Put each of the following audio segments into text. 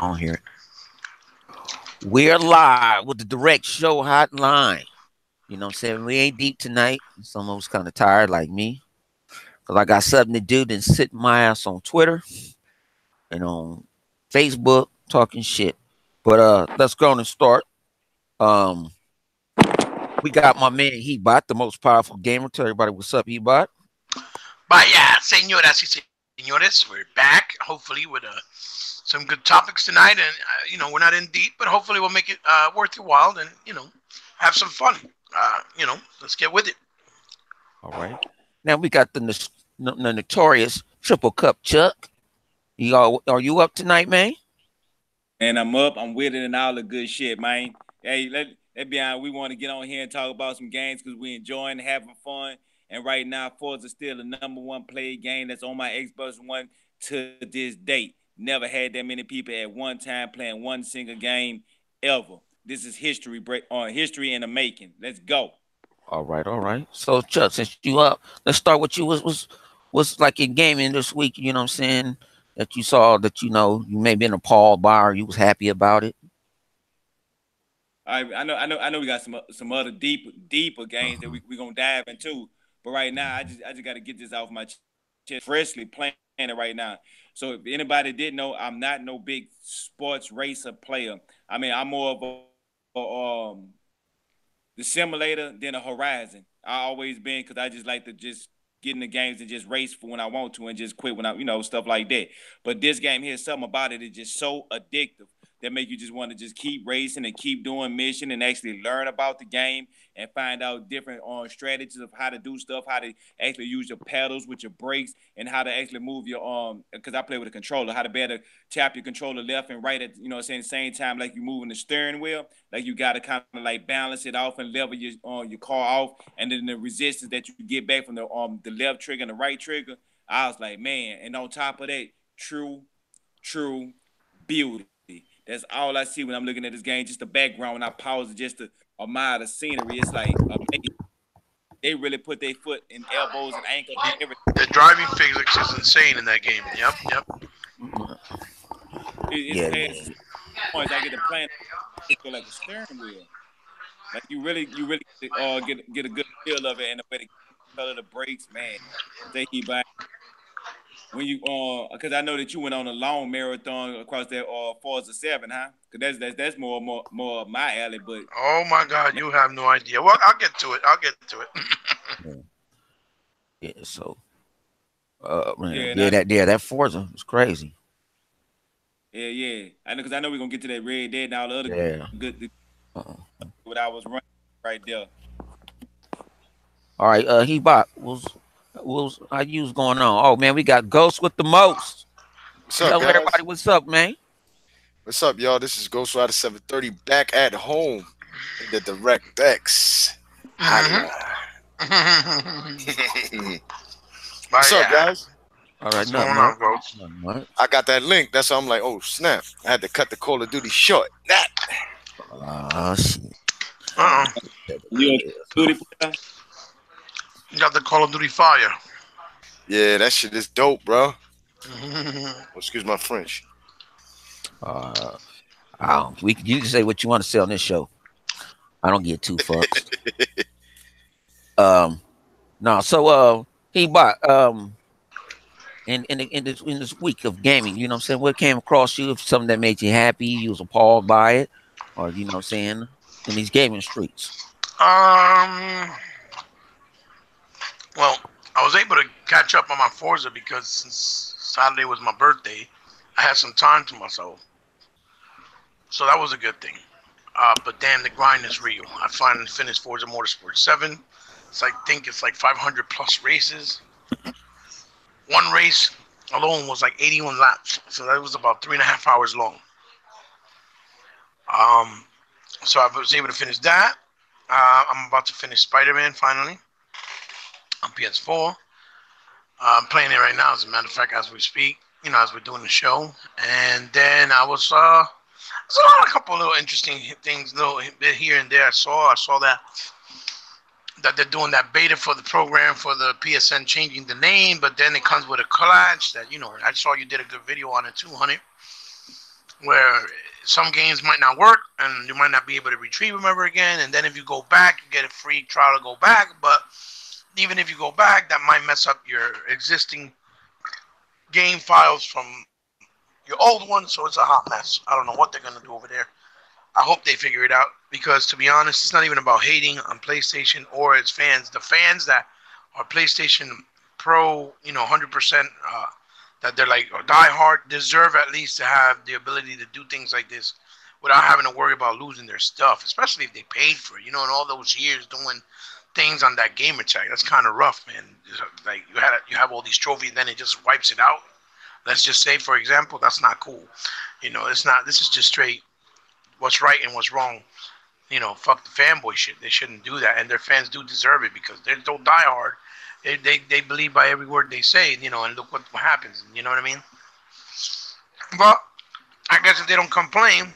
don't hear it. We're live with the direct show hotline. You know what I'm saying? We ain't deep tonight. Some of us kind of tired like me. Because I got something to do than sit my ass on Twitter and on Facebook talking shit. But let's go on and start. Um, we got my man Hebot, the most powerful gamer. Tell everybody what's up, Hebot. Vaya, señoras y señores, we're back. Hopefully with some good topics tonight, and we're not in deep, but hopefully we'll make it worth your while, and have some fun. Let's get with it. All right. Now we got the notorious Triple Cup Chuck. Are you up tonight, man? And I'm up. I'm with it and all the good shit, man. Hey, let be honest. We want to get on here and talk about some games because we enjoying having fun. And right now, Forza is still the #1 played game that's on my Xbox One to this date. Never had that many people at one time playing one single game ever. This is history history in the making. Let's go. All right. So Chuck, since you up, let's start with you. Was like in gaming this week? You know what I'm saying? That you saw that you may have been appalled by or you was happy about it. I know. We got some other deeper games that we gonna dive into. But right now, I just got to get this off my chest. Freshly playing it right now. So if anybody didn't know, I'm not no big sports racer player. I mean, I'm more of the simulator than a Horizon. I always been because I just like to just get in the games and just race for when I want to and just quit when I stuff like that. But this game here, something about it is just so addictive that make you just want to just keep racing and keep doing mission and actually learn about the game and find out different strategies of how to do stuff, how to actually use your pedals with your brakes, and how to actually move your because I play with a controller, how to better tap your controller left and right at same time like you moving the steering wheel, like you got to kind of like balance it off and level your car off, and then the resistance that you get back from the left trigger and the right trigger. I was like, man, and on top of that, true beauty. That's all I see when I'm looking at this game. Just the background when I pause it, just to admire the scenery. It's like amazing. They really put their foot in elbows and ankles and everything. The driving physics is insane in that game. Yep. It's past points. I get to plan like a steering wheel. Like you really get a good feel of it, and the way to color the brakes, man. They keep back. When you because I know that you went on a long marathon across that Forza 7, huh? Because that's more of my alley. But oh my God, you have no idea. Well, I'll get to it. Yeah. So, that Forza was crazy. Yeah. I know because I know we're gonna get to that Red Dead and all the other good. What I was running right there. All right, Hebot was how you was going on? Oh man, we got Ghost with the most. What's up, Tell guys? everybody what's up, man. What's up, y'all? This is Ghost Rider 730 back at home in the DirectX. What's up, guys? All right, nothing. I got that link. That's why I'm like, oh snap! I had to cut the Call of Duty short. Shit. You got the Call of Duty Fire. Yeah, that shit is dope, bro. Excuse my French. You can say what you want to say on this show. I don't get two fucks. No. So Hebot, in this week of gaming, you know what I'm saying? What came across you? If something that made you happy, you was appalled by it, or you know what I'm saying? In these gaming streets. Well, I was able to catch up on my Forza because since Saturday was my birthday, I had some time to myself. So that was a good thing. But damn, the grind is real. I finally finished Forza Motorsport 7. I think it's like 500 plus races. One race alone was like 81 laps. So that was about 3.5 hours long. So I was able to finish that. I'm about to finish Spider-Man finally on PS4. I'm playing it right now, as a matter of fact, as we speak, as we're doing the show. And then I was, there's a couple of little interesting things, little bit here and there. I saw that they're doing that beta for the program for the PSN, changing the name, but then it comes with a collage that, I saw you did a good video on it too, honey. where some games might not work and you might not be able to retrieve them ever again. And then if you go back, you get a free trial to go back. But even if you go back, that might mess up your existing game files from your old ones. So it's a hot mess. I don't know what they're gonna do over there. I hope they figure it out because, to be honest, it's not even about hating on PlayStation or its fans. The fans that are PlayStation Pro, 100%, that they're like die hard, deserve at least to have the ability to do things like this without having to worry about losing their stuff, especially if they paid for it. In all those years doing things on that gamer tag, that's kind of rough, man. Like you have all these trophies, then it just wipes it out. Let's just say, for example, that's not cool. It's not. This is just straight what's right and what's wrong. Fuck the fanboy shit. They shouldn't do that, and their fans do deserve it because they're so diehard. They believe by every word they say, and look what happens. You know what I mean? But I guess if they don't complain,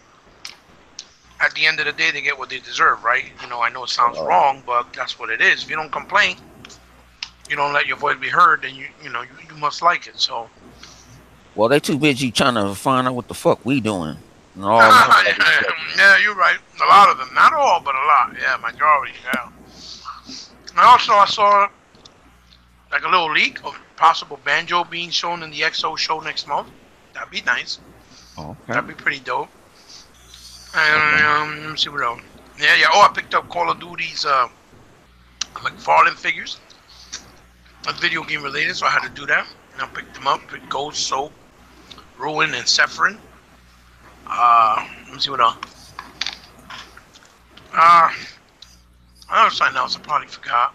at the end of the day, they get what they deserve, right? I know it sounds wrong, but that's what it is. If you don't complain, you don't let your voice be heard, then you must like it. So. Well, they too busy trying to find out what the fuck we doing. Yeah, you're right. A lot of them, not all, but a lot. Yeah, majority. Yeah. And also, I saw like a little leak of possible Banjo being shown in the XO show next month. That'd be nice. Okay. That'd be pretty dope. And let me see what else. Yeah. Oh, I picked up Call of Duty's McFarlane figures. That's video game related, so I had to do that. And I picked them up with Ghost, Soap, Ruin, and Sephirin. Let me see what else. I know something else I probably forgot.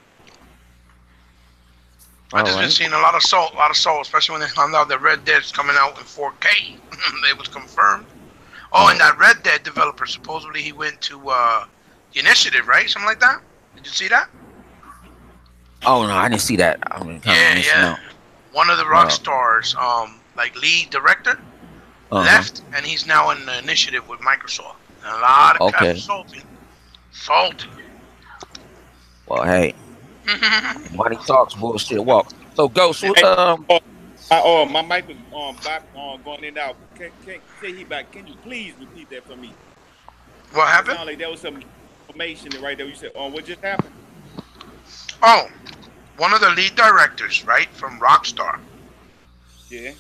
I just been seeing a lot of Soul, especially when they found out that Red Dead's coming out in 4K. It was confirmed. Oh, and that Red Dead developer, supposedly he went to the Initiative, right? Something like that? Did you see that? Oh, no, I didn't see that. Yeah. One of the Rockstar's lead director left, and he's now in the Initiative with Microsoft. And a lot of guys salty. Well, hey, money talks, bullshit walks. So, Ghost, my mic was back going in and out. Can he back? Can you please repeat that for me? What happened? Sounded like there was some information right there. You said, what just happened? Oh, one of the lead directors, right, from Rockstar. Yeah.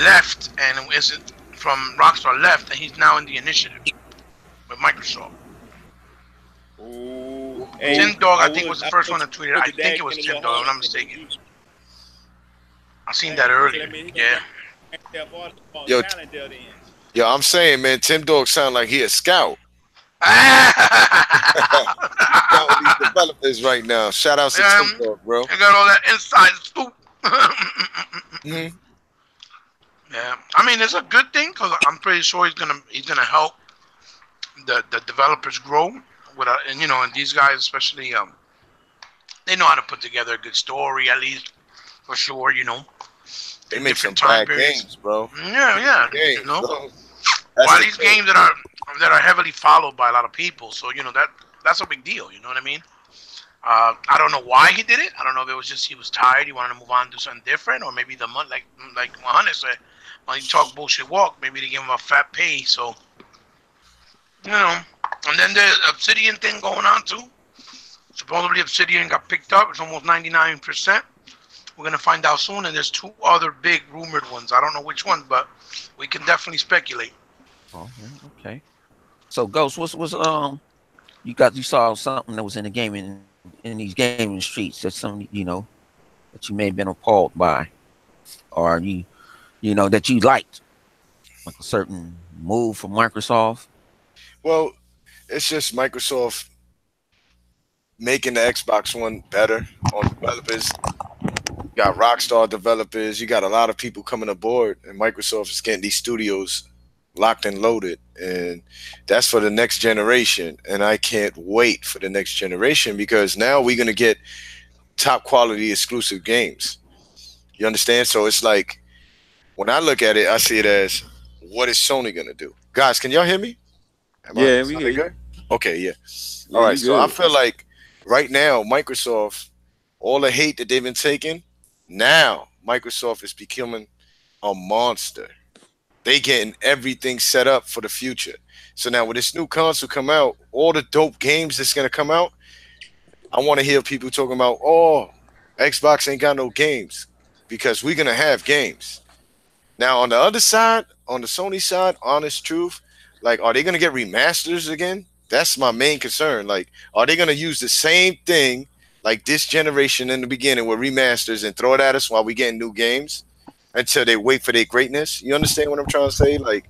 Left, and isn't from Rockstar left, and he's now in the Initiative with Microsoft. Ooh, Tim Dog, I think, was the first one to tweet it. I think it was Tim Dog, if I'm not mistaken. I seen that earlier. Yeah. Yo, I'm saying, man, Tim Dog sound like he a scout. Scouting these developers right now. Shout out to Tim Dog, bro. I got all that inside scoop. Yeah, I mean it's a good thing because I'm pretty sure he's gonna help the developers grow with and these guys especially they know how to put together a good story at least for sure. They make some bad games, bro. Yeah. Games, Why these games that are heavily followed by a lot of people, so that's a big deal. You know what I mean? I don't know why he did it. I don't know if it was just he was tired, he wanted to move on and do something different, or maybe the month, like Mohamed said, when he talk bullshit walk, maybe they give him a fat pay. So, and then the Obsidian thing going on too. Supposedly Obsidian got picked up. It's almost 99%. We're gonna find out soon, and there's 2 other big rumored ones. I don't know which ones, but we can definitely speculate. Oh, okay. So, Ghost, what's you saw something that was in the gaming in these gaming streets that that you may have been appalled by, or that you liked, like a certain move from Microsoft. Well, it's just Microsoft making the Xbox One better on developers. You got Rockstar developers. You got a lot of people coming aboard, and Microsoft is getting these studios locked and loaded, and that's for the next generation. And I can't wait for the next generation because now we're gonna get top quality exclusive games. You understand? So it's like when I look at it, I see it as what is Sony gonna do? Guys, can y'all hear me? Yeah, we hear you. Good? Okay, yeah. All right, so I feel like right now Microsoft, all the hate that they've been taking, now Microsoft is becoming a monster. They getting everything set up for the future. So now when this new console come out, all the dope games that's gonna come out, I want to hear people talking about, oh, Xbox ain't got no games because we're gonna have games. Now on the other side, on the Sony side, honest truth, like, are they gonna get remasters again? That's my main concern. Like, are they gonna use the same thing like this generation in the beginning with remasters and throw it at us while we getting new games until they wait for their greatness? You understand what I'm trying to say? Like,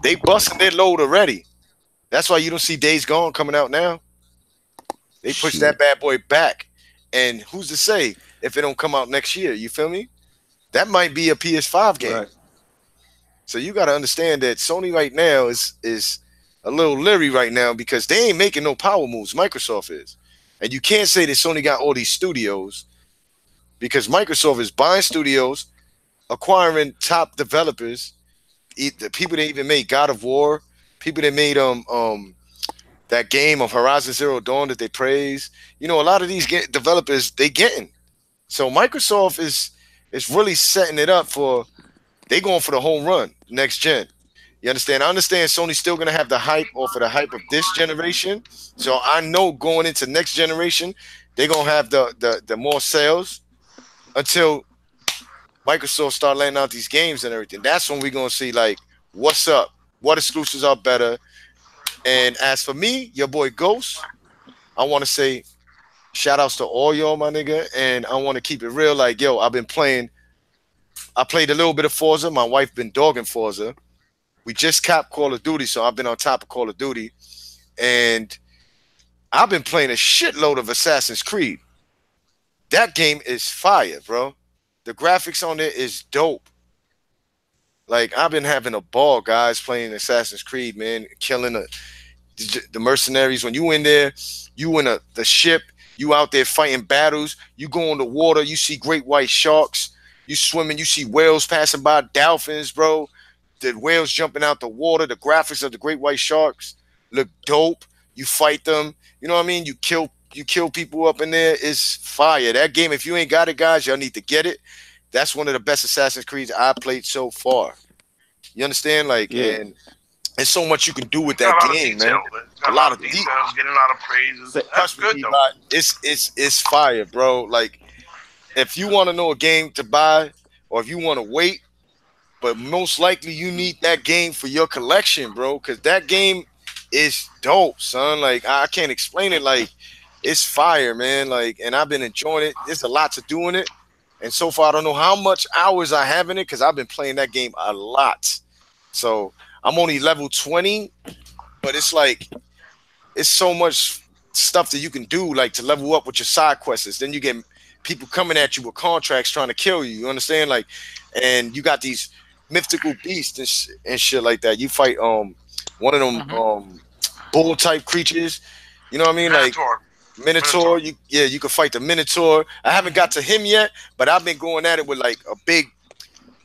they busting their load already. That's why you don't see Days Gone coming out now. They push that bad boy back. And who's to say if it don't come out next year? You feel me? That might be a PS5 game. Right. So you got to understand that Sony right now is a little leery right now because they ain't making no power moves. Microsoft is. And you can't say that Sony got all these studios because Microsoft is buying studios, acquiring top developers, the people that even made God of War, people that made that game of Horizon Zero Dawn that they praise. You know, a lot of these developers they getting. So Microsoft is really setting it up for they going for the home run next gen. You understand? I understand Sony's still gonna have the hype off of the hype of this generation. So I know going into next generation, they're gonna have the more sales until Microsoft start laying out these games and everything. That's when we're gonna see like what's up, what exclusives are better. And as for me, your boy Ghost, I want to say shout outs to all y'all, my nigga. And I want to keep it real. Like, yo, I played a little bit of Forza. My wife been dogging Forza. We just capped Call of Duty, so I've been on top of Call of Duty. And I've been playing a shitload of Assassin's Creed. That game is fire, bro. The graphics on it is dope. Like, I've been having a ball, guys, playing Assassin's Creed, man, killing the mercenaries. When you in there, you in the ship, you out there fighting battles, you go in the water, you see great white sharks, you swimming, you see whales passing by, dolphins, bro. The whales jumping out the water, the graphics of the great white sharks look dope. You fight them, you know what I mean? You kill people up in there. It's fire. That game, if you ain't got it, guys, y'all need to get it. That's one of the best Assassin's Creeds I played so far. You understand? Like, yeah. And there's so much you can do with that game, man. A lot of details, getting a lot of praises. That's good, though. It's fire, bro. Like, if you want to know a game to buy, or if you want to wait, but most likely you need that game for your collection, bro, because that game is dope, son. Like, I can't explain it. Like, it's fire, man. Like, and I've been enjoying it. There's a lot to do in it. And so far, I don't know how much hours I have in it because I've been playing that game a lot. So I'm only level 20, but it's like, it's so much stuff that you can do, like to level up with your side quests. Then you get people coming at you with contracts trying to kill you. You understand? Like, and you got these mythical beasts and shit like that. You fight one of them bull type creatures. You know what I mean? Minotaur. You can fight the Minotaur. I haven't got to him yet, but I've been going at it with like a big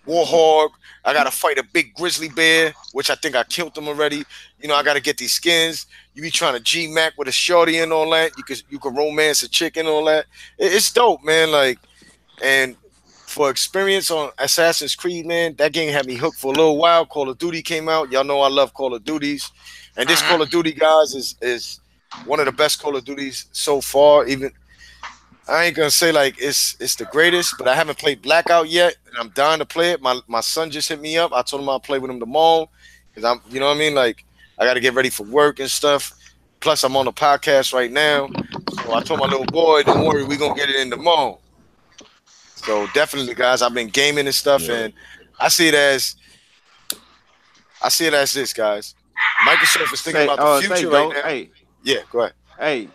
warhog. I gotta fight a big grizzly bear, which I think I killed him already. You know, I gotta get these skins. You be trying to G-Mac with a shorty and all that. You can romance a chick and all that. It's dope, man. Like, and for experience on Assassin's Creed, man, that game had me hooked for a little while. Call of Duty came out. Y'all know I love Call of Duties. And this Call of Duty, guys, is one of the best Call of Duties so far. Even I ain't gonna say like it's the greatest, but I haven't played Blackout yet, and I'm dying to play it. My son just hit me up. I told him I'll play with him tomorrow because I'm, you know what I mean. Like, I got to get ready for work and stuff. Plus, I'm on a podcast right now, so I told my little boy, "Don't worry, we gonna get it in tomorrow." So definitely, guys, I've been gaming and stuff, and I see it as this, guys. Microsoft is thinking about the future right now. Hey. Yeah, go ahead. Hey,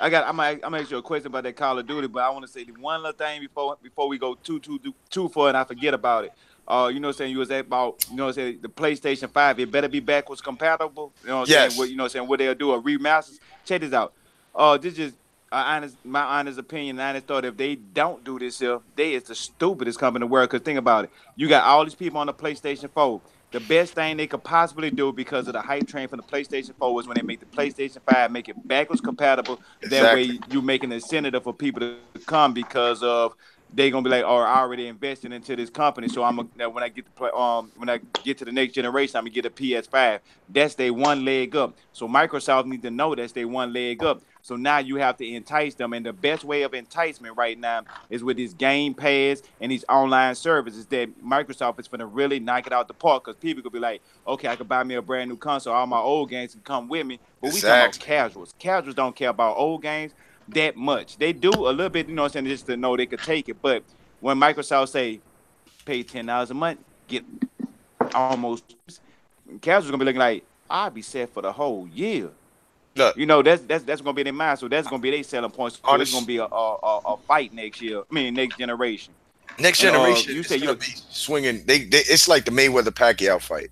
I'm gonna ask you a question about that Call of Duty, but I want to say one little thing before we go too far and I forget about it. You know what I'm saying? You was about, you know what I'm saying, the PlayStation 5, it better be backwards compatible. You know what I'm saying? What, you know what I'm saying? What they'll do, a remaster. Check this out. This is my honest opinion, honest thought. If they don't do this here, they is the stupidest company in the world. Because think about it. You got all these people on the PlayStation 4. The best thing they could possibly do because of the hype train from the PlayStation 4 is when they make the PlayStation 5, make it backwards compatible. Exactly. That way you make an incentive for people to come because of they gonna be like, "Oh, I already invested into this company, so when I get to play, when I get to the next generation, I'm gonna get a PS5." That's their one leg up. So Microsoft need to know that's their one leg up. So now you have to entice them, and the best way of enticement right now is with these Game Pass and these online services that Microsoft is gonna really knock it out the park. Because people could be like, "Okay, I could buy me a brand new console. All my old games can come with me." But we talking about casuals. Casuals don't care about old games that much. They do a little bit, you know what I'm saying, just to know they could take it. But when Microsoft say pay $10 a month, get almost, casuals gonna be looking like, I'll be set for the whole year. Look, you know, that's gonna be their mind. So that's gonna be their selling points. So it's gonna be a fight next year. I mean, next generation. Next generation, you say you'll be swinging. They it's like the Mayweather Pacquiao fight.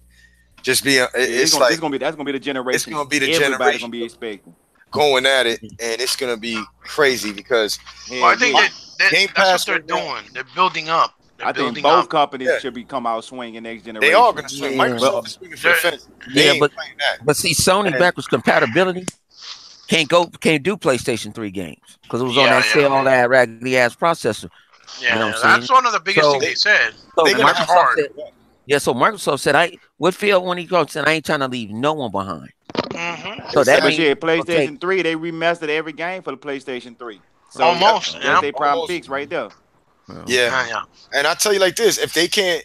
Just be it's like that's gonna be the generation. It's gonna be the everybody's generation gonna be expecting. Going at it, and it's gonna be crazy because I think that's what they're doing. They're building up. I think both companies should be come out swinging next generation. They are gonna swing. Microsoft is swinging for the fence. But see, Sony backwards compatibility can't do PlayStation 3 games because it was on that all that raggedy ass processor. Yeah, you know that's one of the biggest things they said. So Microsoft said, so Microsoft said, Whitfield when he goes, said, I ain't trying to leave no one behind. So that means PlayStation 3, they remastered every game for the PlayStation 3. So almost. That's their problem fix right there. Yeah. And I tell you like this, if they can't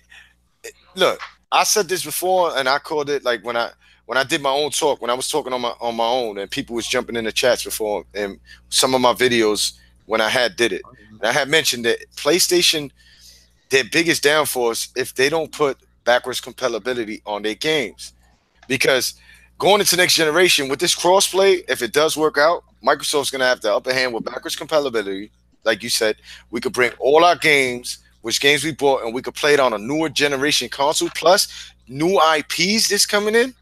look, I said this before and I called it like when I did my own talk, when I was talking on my own and people was jumping in the chats before and some of my videos when I did it. And I had mentioned that PlayStation, their biggest downfall is if they don't put backwards compatibility on their games. Because going into next generation with this crossplay, if it does work out, Microsoft's gonna have the upper hand with backwards compatibility. Like you said, we could bring all our games, which games we bought, and we could play it on a newer generation console, plus new IPs that's coming in.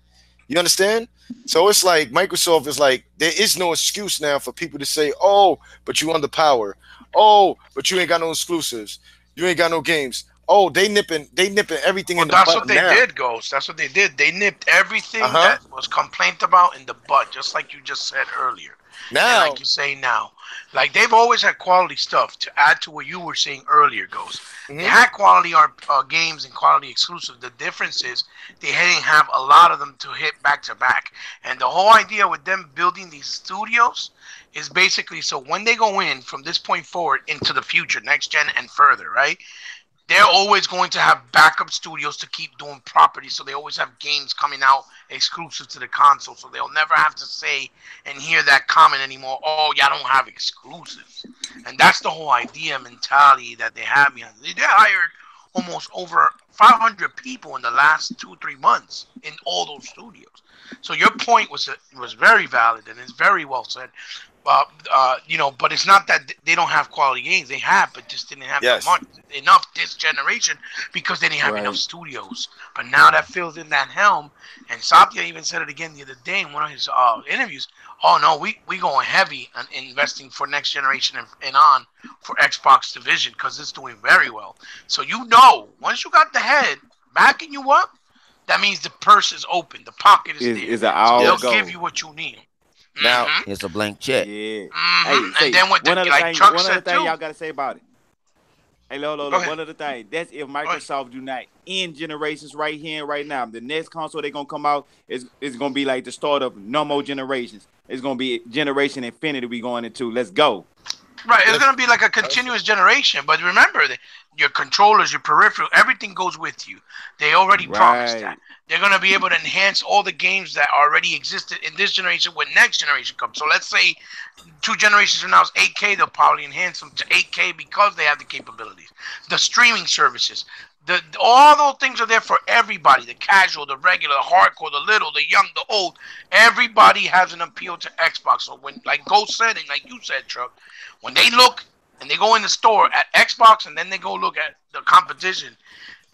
You understand? So it's like Microsoft is like, there is no excuse now for people to say, oh, but you underpower. Oh, but you ain't got no exclusives. You ain't got no games. Oh, they nipping everything in the butt. That's what they did, Ghost. That's what they did. They nipped everything that was complained about in the butt, just like you just said earlier. Now, and like you say now, like they've always had quality stuff. To add to what you were saying earlier, Ghost, they had quality games and quality exclusive. The difference is they didn't have a lot of them to hit back to back. And the whole idea with them building these studios is basically so when they go in from this point forward into the future, next gen and further, right? They're always going to have backup studios to keep doing properties, so they always have games coming out exclusive to the console, so they'll never have to say and hear that comment anymore, oh, y'all don't have exclusives. And that's the whole idea, mentality that they have behind it. They hired almost over 500 people in the last 2-3 months in all those studios. So your point was very valid, and it's very well said. You know, but it's not that they don't have quality games. They have, but just didn't have enough this generation because they didn't have enough studios. But now that fills in that helm, and Satya even said it again the other day in one of his interviews. Oh no, we going heavy on investing for next generation and on for Xbox division because it's doing very well. So you know, once you got the head backing you up, that means the purse is open, the pocket is there. They'll give you what you need. Now it's a blank check. Yeah. And then what Chuck said too. Y'all gotta say about it. Hey, Lolo, one other thing. That's if Microsoft do not end generations right here and right now. The next console they're gonna come out is gonna be like the start of no more generations. It's gonna be generation infinity we going into. Let's go. Right, it's gonna be like a continuous generation. But remember that your controllers, your peripheral, everything goes with you. They already promised that. They're going to be able to enhance all the games that already existed in this generation when next generation comes. So let's say 2 generations from now is 8K. They'll probably enhance them to 8K because they have the capabilities. The streaming services, all those things are there for everybody. The casual, the regular, the hardcore, the little, the young, the old. Everybody has an appeal to Xbox. So when, like Ghost said and like you said, Truck, when they look and they go in the store at Xbox and then they go look at the competition,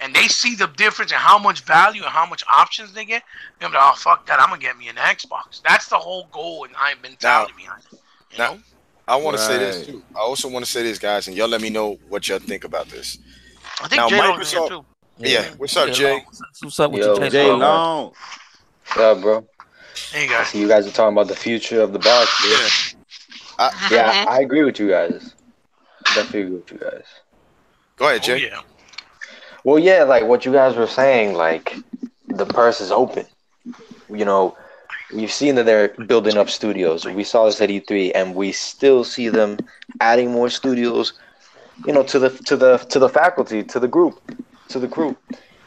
and they see the difference in how much value and how much options they get, they're like, oh, fuck that, I'm going to get me an Xbox. That's the whole goal and mentality behind it. You know? I want to say this, too. I also want to say this, guys, and y'all let me know what y'all think about this. I think Jay Microsoft, too. Yeah. What's up, Jay? What's up with you, Jay Long? What's up, bro? Hey, guys. I see you guys are talking about the future of the box, dude. I agree with you guys. Definitely agree with you guys. Go ahead, Oh Jay. yeah. Well, yeah, like what you guys were saying, like the purse is open. You know, we've seen that they're building up studios. We saw this at E3, and we still see them adding more studios. You know, to the faculty, to the group.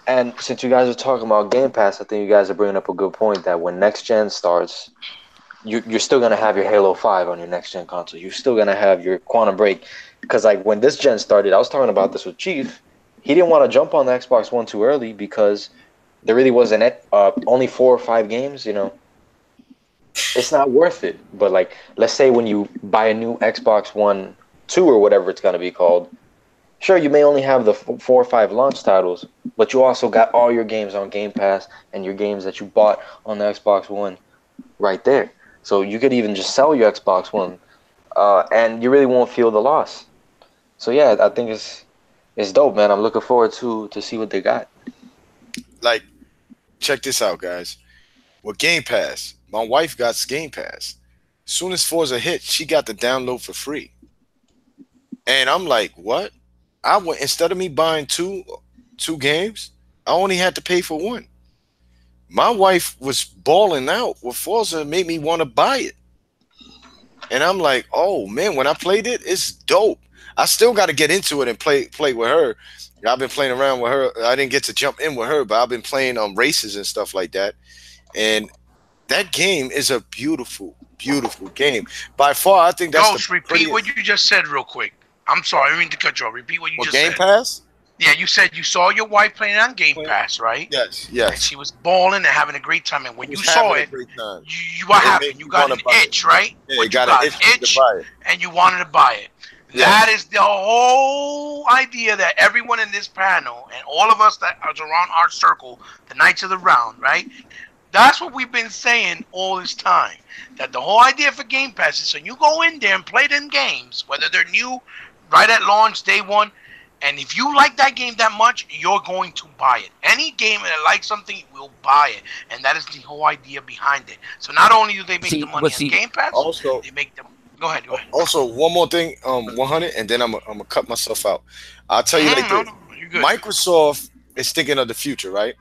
And since you guys are talking about Game Pass, I think you guys are bringing up a good point that when next gen starts, you're still gonna have your Halo 5 on your next gen console. You're still gonna have your Quantum Break, because like when this gen started, I was talking about this with Chief. He didn't want to jump on the Xbox One too early because there really wasn't only 4 or 5 games. You know, it's not worth it. But like, let's say when you buy a new Xbox One 2 or whatever it's gonna be called, sure, you may only have the 4 or 5 launch titles, but you also got all your games on Game Pass and your games that you bought on the Xbox One right there. So you could even just sell your Xbox One, and you really won't feel the loss. So yeah, I think it's dope, man. I'm looking forward to see what they got. Like, check this out, guys. With Game Pass, my wife got Game Pass. As soon as Forza hit, she got the download for free. And I'm like, what? I went, instead of me buying two games, I only had to pay for one. My wife was balling out with Forza and made me want to buy it. And I'm like, oh man, when I played it, it's dope. I still got to get into it and play with her. I've been playing around with her. I didn't get to jump in with her, but I've been playing races and stuff like that. And that game is a beautiful, beautiful game. By far, I think that's Ghost, repeat what you just said real quick. I'm sorry, I didn't mean to cut you off. Repeat what you just Game said. Pass? Yeah, you said you saw your wife playing on Game Pass, right? Yes, And yes. she was balling and having a great time. And when you saw it, what It happened? made You me got wanna an buy it. itch, right? Yeah, What you got an itch to buy it. and you wanted to buy it. Yeah. That is the whole idea that everyone in this panel and all of us that are around our circle, the Knights of the Round, right? That's what we've been saying all this time. That the whole idea for Game Pass is so you go in there and play them games, whether they're new, right at launch, day one, and if you like that game that much, you're going to buy it. Any game that likes something, will buy it. And that is the whole idea behind it. So not only do they make the money on Game Pass, also, they make them. Go ahead. Also, one more thing, 100, and then I'm gonna cut myself out. I'll tell you like this. You're good. Microsoft is thinking of the future, right?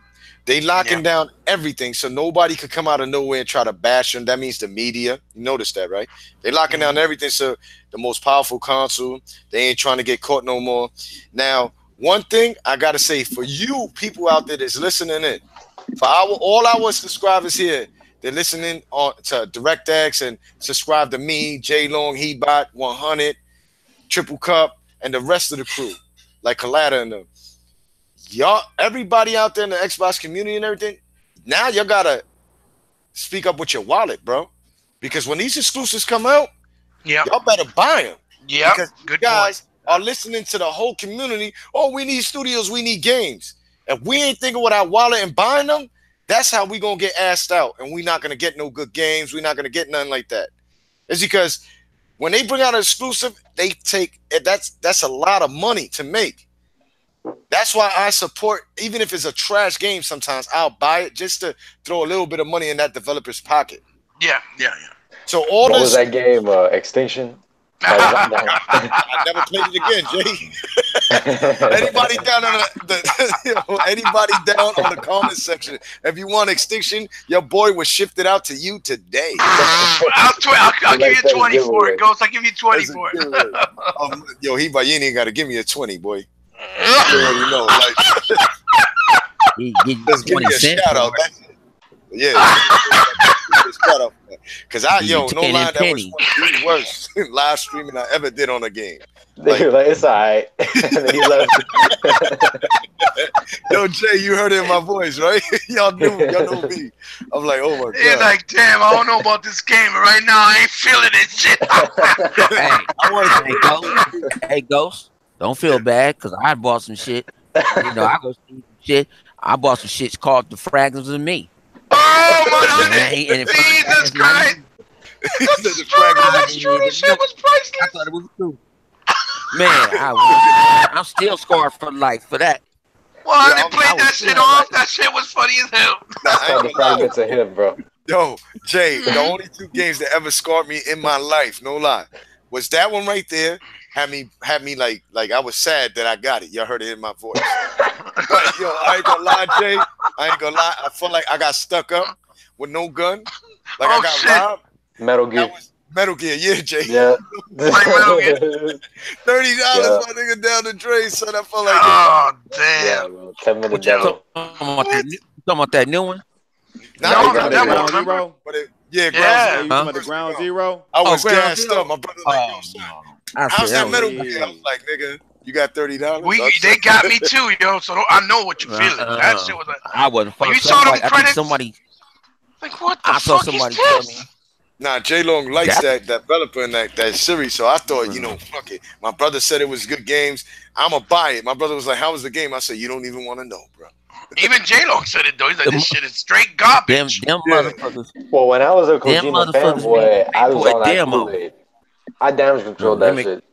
They locking down everything, so nobody could come out of nowhere and try to bash them. That means the media. You notice that, right? They locking down everything, so the most powerful console, they ain't trying to get caught no more. Now, one thing I gotta say for you people out there that's listening in, for all our subscribers here, they're listening on to DirectX and subscribe to me, J Long, Hebot, 100, Triple Cup, and the rest of the crew, like Collada and them. Y'all, everybody out there in the Xbox community and everything, now y'all gotta speak up with your wallet, bro. Because when these exclusives come out, y'all better buy them. Yeah, because good guys are listening to the whole community. Oh, we need studios, we need games. If we ain't thinking with our wallet and buying them, that's how we gonna get asked out, and we're not gonna get no good games. We're not gonna get nothing like that. It's because when they bring out an exclusive, they take that's a lot of money to make. That's why I support, even if it's a trash game, sometimes I'll buy it just to throw a little bit of money in that developer's pocket. Yeah. So all what this was that game? Extinction? I never played it again, Jay. Anybody down on anybody down on the comment section, if you want Extinction, your boy was shifted out to you today. I'll give you 20 for it, Ghost. I'll give you 20 for it. Yo, you ain't even got to give me a 20, boy. You already know, like, just give me a shout out. Yeah, because no lie, that was one of the worst live streaming I ever did on a game. Like it's alright. And then he left. Yo, Jay, you heard it in my voice, right? y'all know me. I'm like, oh my god. You're like, damn, I don't know about this game, but right now I ain't feeling it shit. Hey, Ghost, don't feel bad because I bought some shit. You know, I go see some shit. I bought some shit called The Fragments of Me. Oh my God! Jesus Christ! The Fragments of Me. Shit was priceless. I thought it was true. Man, I'm still scarred for life for that. Well, I didn't play that shit off. That shit was funny as hell. The Fragments of him, bro. Yo, Jay, the only 2 games that ever scarred me in my life, no lie, was that one right there. Had me like I was sad that I got it. Y'all heard it in my voice. But yo, I ain't gonna lie, Jay. I ain't gonna lie. I felt like I got stuck up with no gun. Like I got robbed. Metal Gear. Metal Gear, yeah, Jay. Yeah. Like Metal Gear. $30, my nigga, down the drain, son. I felt like Oh Yeah, damn. bro. Kevin the What you Devil. talking about that new one? No, the the devil, devil, Ground remember? Zero? But yeah, Yeah. You Ground talking about the Ground Zero? I was Ground gassed Zero. up. My brother like, yo, Oh, son, no. I how's said that Metal was- Gear? I was like, nigga, you got $30? They got me too, yo. So I know what you feeling. That shit was like, I wasn't When you fucking. saw them I think credits? somebody. like what the I saw fuck somebody is tell this? me. Nah, J Long likes Yeah. that developer in that series, so I thought, you know, fuck it. My brother said it was good games. I'ma buy it. My brother was like, "How was the game?" I said, "You don't even want to know, bro." Even J-Lo said it though. He's like, Them- this shit is straight Them garbage. them Yeah. motherfuckers. Well, when I was a Them Kojima motherfuckers fanboy, I was boy on that demo. Kool-Aid. I damage controlled No, that they shit.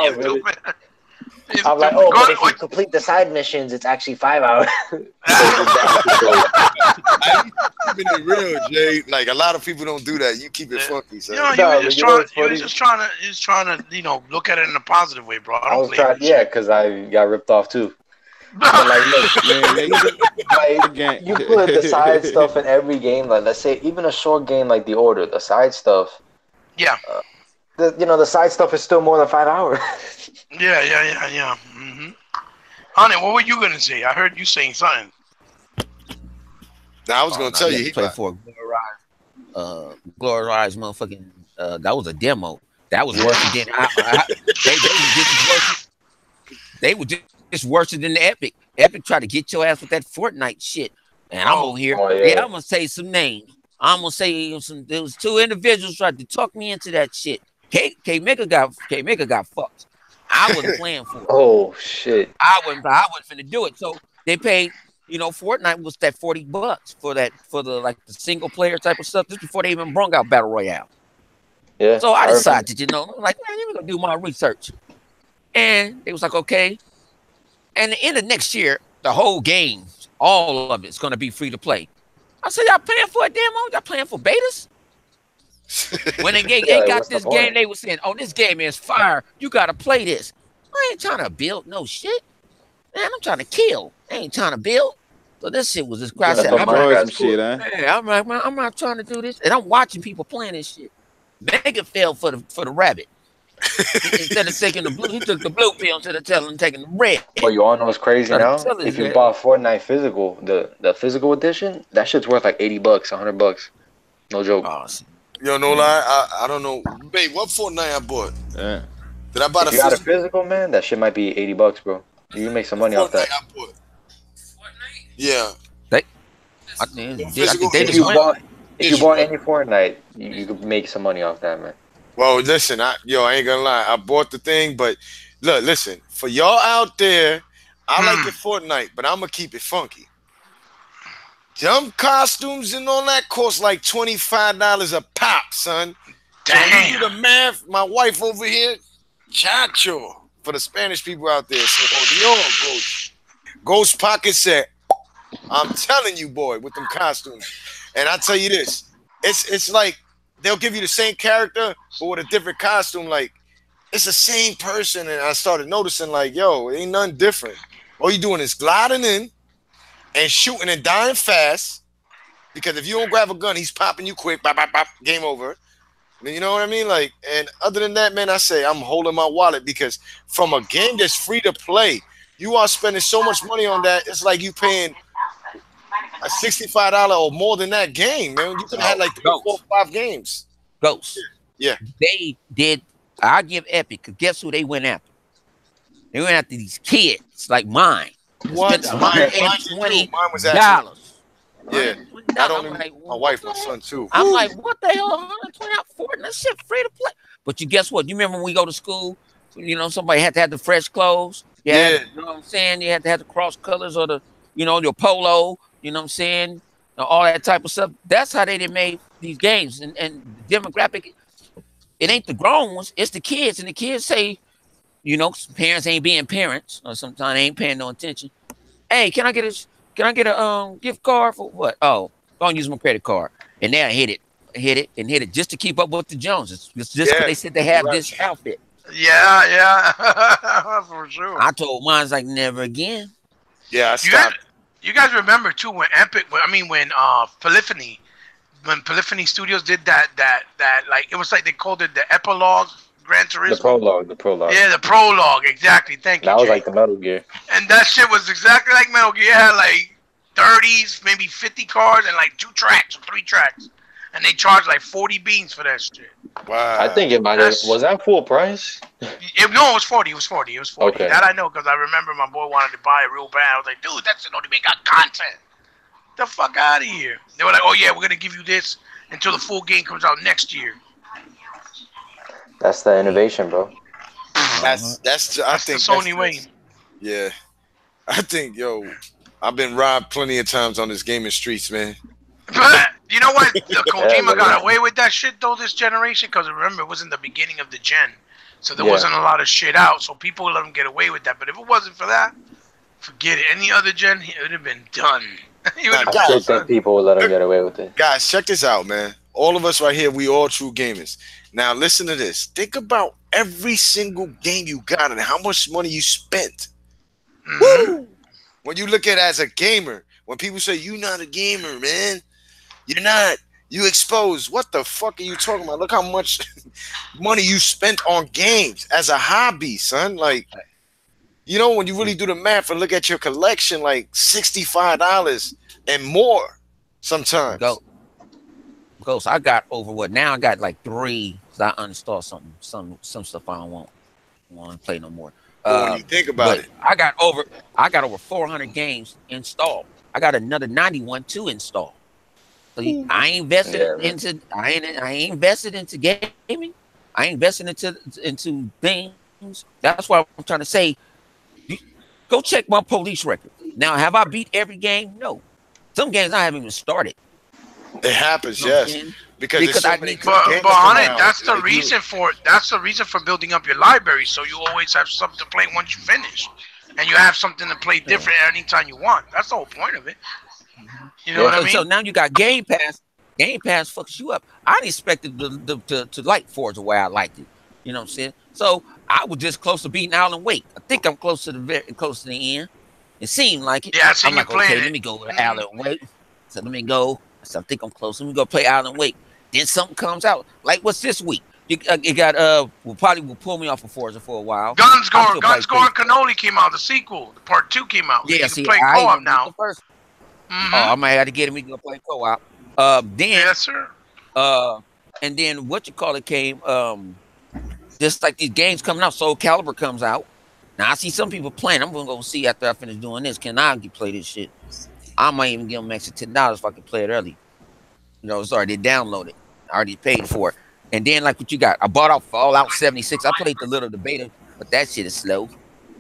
You really- stupid. You I'm like, stupid. oh, but if you What- complete the side missions, it's actually 5 hours. I keeping it real, Jay. Like a lot of people don't do that. You keep it Yeah. funky, son. You know, No, you but were just you know trying. what's You were funny? just trying to, you know, look at it in a positive way, bro. I I don't was blame trying, you. yeah, because I got ripped off too. But like, look, Man, like, you put the side stuff in every game. Like, let's say even a short game like The Order, the side stuff. Yeah. The side stuff is still more than 5 hours. Yeah. Mm-hmm. Honey, what were you gonna say? I heard you saying something. Now I was gonna tell you, he play got- for a glorified motherfucking. That was a demo. That was worse than they were just worse than the Epic. Epic tried to get your ass with that Fortnite shit, and I'm over here. Oh, yeah. Yeah, I'm gonna say some names. I'm gonna say some. There was two individuals tried to talk me into that shit. K Mega got fucked. I wasn't playing for it. Oh shit! I wasn't finna do it. So they paid. You know, Fortnite was that $40 for the like the single player type of stuff. Just before they even brought out Battle Royale. Yeah. So I remember. decided, I'm like, man, let me go do my research. And it was like, okay. And the end of next year, the whole game, all of it's gonna be free to play. I said, y'all paying for a demo? Y'all playing for betas? When they Yeah, got what's the this game, point? they were saying, oh, this game is fire. You gotta play this. I ain't trying to build no shit. Man, I'm trying to kill. I ain't trying to build. So this shit was just crazy. Yeah, I'm but like, mine- Enjoy that's some shit, huh? yeah, I'm like, man, I'm not trying to do this. And I'm watching people playing this shit. Mega fell for the rabbit. Instead of taking the blue, he took the blue pill instead of taking the red. But you all know what's crazy Trying to now? tell us If you that. bought Fortnite physical, the physical edition, that shit's worth like $80, $100. No joke. Oh, Yo, no lie, I don't know. Babe, what Fortnite I bought? Yeah. Did I buy the If you got a physical physical, man, that shit might be $80, bro. You can make some money off Fortnite that. I bought? Yeah. I think Physical they If just you went. bought any Fortnite, you could make some money off that, man. Well, listen, I ain't gonna lie. I bought the thing, but look, listen, for y'all out there, I like the Fortnite, but I'm gonna keep it funky. Them costumes and all that cost like $25 a pop, son. So when you do Damn. the math, my wife over here, chacho, for the Spanish people out there. So, Ghost Pocket said, I'm telling you, boy, with them costumes. And I tell you this, it's like they'll give you the same character, but with a different costume. Like, it's the same person. And I started noticing, like, yo, it ain't nothing different. All you doing is gliding in and shooting and dying fast. Because if you don't grab a gun, he's popping you quick. Bop, bop, bop, game over. You know what I mean? Like, and other than that, man, I say I'm holding my wallet because from a game that's free to play, you are spending so much money on that. It's like you paying a $65 or more than that game, man. You could have had like 3, 4, 5 games. Ghost. Yeah. They did. I give Epic, because guess who they went after? They went after these kids like mine. What? Spent Mine $120. was actually, yeah. I don't I'm even, like, my wife, my what the hell? son too. I'm like, what the hell? 120 out Fortnite? That shit free to play. But you guess what? You remember when we go to school? Somebody had to have the fresh clothes. Yeah. You know what I'm saying? You had to have the cross colors or the, your polo. You know what I'm saying? All that type of stuff. That's how they made these games. And demographic, it ain't the grown ones, it's the kids. And the kids say, parents ain't being parents, or sometimes they ain't paying no attention. Hey, can I get a gift card for what? Oh, don't use my credit card. And they'll hit it hit it just to keep up with the Joneses. It's just because they said they have this outfit. Yeah, for sure. I told mine like never again. Yeah, I stopped. You guys remember too when Polyphony Studios did that like it was like they called it the epilogue Gran Turismo. The prologue. Yeah, the prologue, exactly. Thank you. That was Jay. like the Metal Gear. And that shit was exactly like Metal Gear. It had like 30s, maybe 50 cars and like 2 tracks or 3 tracks. And they charged like 40 beans for that shit. Wow. I think it might have. Was that full price? No, it was 40. It was 40. Okay. That I know because I remember my boy wanted to buy it real bad. I was like, dude, that shit don't even got content. The fuck out of here. They were like, oh yeah, we're going to give you this until the full game comes out next year. That's the innovation, bro. I think the Sony way. Yeah. I think, I've been robbed plenty of times on this gaming streets, man. But you know what? Kojima got away with that shit though this generation because remember it was in the beginning of the gen, so there wasn't a lot of shit out, so people let him get away with that. But if it wasn't for that, forget it. Any other gen, it would have been done. I still think people would let him get away with it. Guys, check this out, man. All of us right here, we all true gamers. Now listen to this. Think about every single game you got and how much money you spent. Woo! When you look at it as a gamer, when people say you're not a gamer, man, you're not. You exposed. What the fuck are you talking about? Look how much money you spent on games as a hobby, son. Like, when you really do the math and look at your collection, like $65 and more sometimes. Ghost, I got over what? Now I got like 3. So I uninstalled some stuff I don't want to play no more. When you think about it, I got over 400 games installed. I got another 91 to install. So I ain't invested into I ain't invested into gaming. I ain't invested into things. That's why I'm trying to say, go check my police record. Now, have I beat every game? No. Some games I haven't even started. It happens, yes. Because I need. But on it, that's the reason for building up your library, so you always have something to play once you finish, and you have something to play different anytime you want. That's the whole point of it. You know what I mean? So now you got Game Pass. Game Pass fucks you up. I didn't expect it to like Forza the way I liked it. You know what I'm saying? So I was just close to beating Alan Wake. I think I'm close to the end. It seemed like it. Yeah, I seen I'm like, okay, let me go with Alan Wake. So let me go. So I think I'm close. Let me go play Alan Wake. Then something comes out. Like what's this week? It got will pull me off of Forza for a while. Guns Gore Cannoli came out. The sequel, the part 2 came out. Yeah, you can play co-op now. Oh, I might have to get him. We can go play co-op. Then yes, sir. And then what you call it came. Just like these games coming out, Soul Calibur comes out. Now I see some people playing. I'm gonna go see after I finish doing this. Can I play this shit? I might even give them extra $10 if I can play it early. It's already downloaded. I already paid for it. And then like what you got, I bought out Fallout 76. I played the beta, but that shit is slow.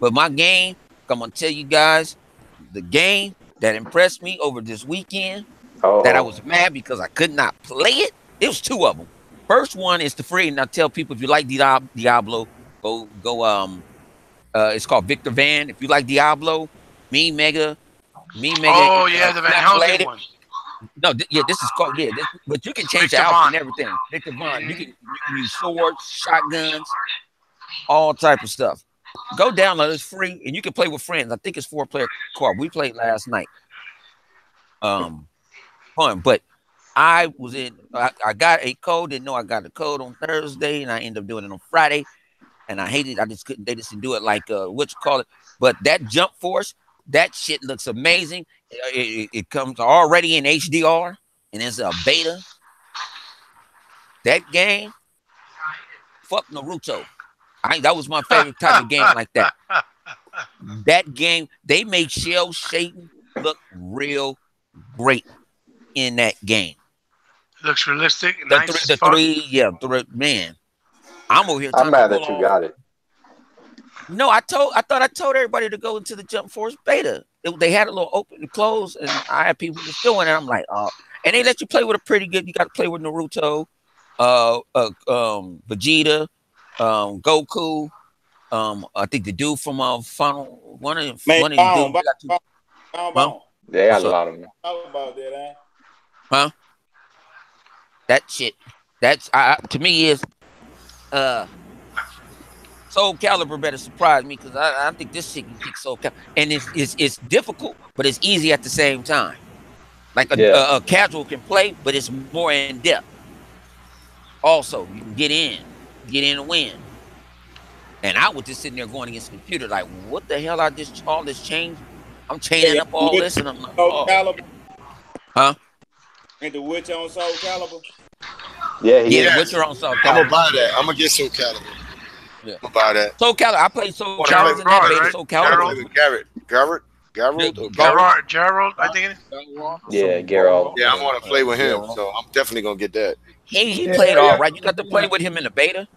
But my game, I'm gonna tell you guys, the game that impressed me over this weekend, that I was mad because I could not play it. It was 2 of them. First one is the free, and I tell people if you like Diablo, go. It's called Victor Van. If you like Diablo, Me Mega. Oh yeah, the Van Helsing one. No, this is called but you can change the outfit and everything. Victor Von. You can use swords, shotguns, all type of stuff. Go download. It's free, and you can play with friends. I think it's 4-player co-op. We played last night. Fun, but I was in. I got a code. Didn't know I got the code on Thursday, and I ended up doing it on Friday. And I hated. I just couldn't. They just didn't do it like what you call it. But that Jump Force, that shit looks amazing. It comes already in HDR, and it's a beta. That game, fuck Naruto. That was my favorite type of game like that. That game, they made Shell Shading look real great in that game. Looks realistic. Man. I'm over here. I'm mad that you got it. No, I thought I told everybody to go into the Jump Force beta. They had a little open and close, and I had people just doing it. I'm like, oh, and they let you play with a pretty good. You got to play with Naruto, Vegeta, Goku. I think the dude from Final one of them. They got a lot of them. How about that, Huh? That shit. That's to me is Soul Calibur better surprise me because I think this shit can kick Soul Calibur, and it's difficult, but it's easy at the same time. Like a casual can play, but it's more in depth. Also, you can get in and win. And I was just sitting there going against the computer, like, what the hell? All this change. I'm chaining up all this, and I'm like, Soul Calibur. Huh? And the Witcher on Soul Calibur. Yeah, the Witcher on Soul Calibur. I'm gonna buy that. I'm gonna get Soul Calibur. Yeah. I'm gonna buy that. Soul Calibur. I played Soul Calibur in that beta. Right? Soul Calibur. Gerald, I think it is. Yeah, Geralt. Yeah, I want to play with him, so I'm definitely gonna get that. He played all right. You got to play with him in the beta.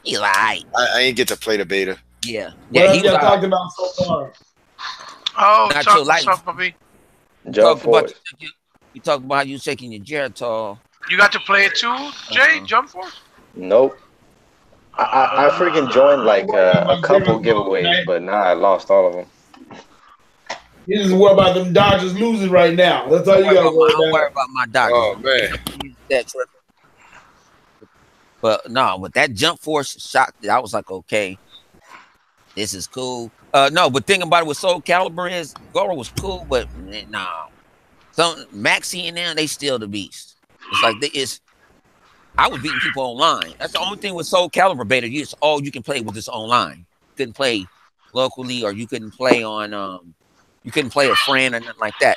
He lied. I ain't get to play the beta. Yeah. What He have y'all talked about so far? Oh, Not talk your life. stuff, puppy. Jump Force. You talk about how you shaking your Geritol. You got to play it too, Jay? Jump Force? Nope. I freaking joined like a couple giveaways, but now I lost all of them. You just worry about them Dodgers losing right now. That's all you got to worry Don't worry about. about my Dodgers. Oh man. That's right. But no, with that Jump Force shocked, I was like, okay, this is cool. No, but thinking about it with Soul Calibur is Goro was cool, but nah. Some Maxie and them, they still the beast. It's like I was beating people online. That's the only thing with Soul Calibur beta. It's all you can play with this online. You couldn't play locally, or you couldn't play on you couldn't play a friend or nothing like that.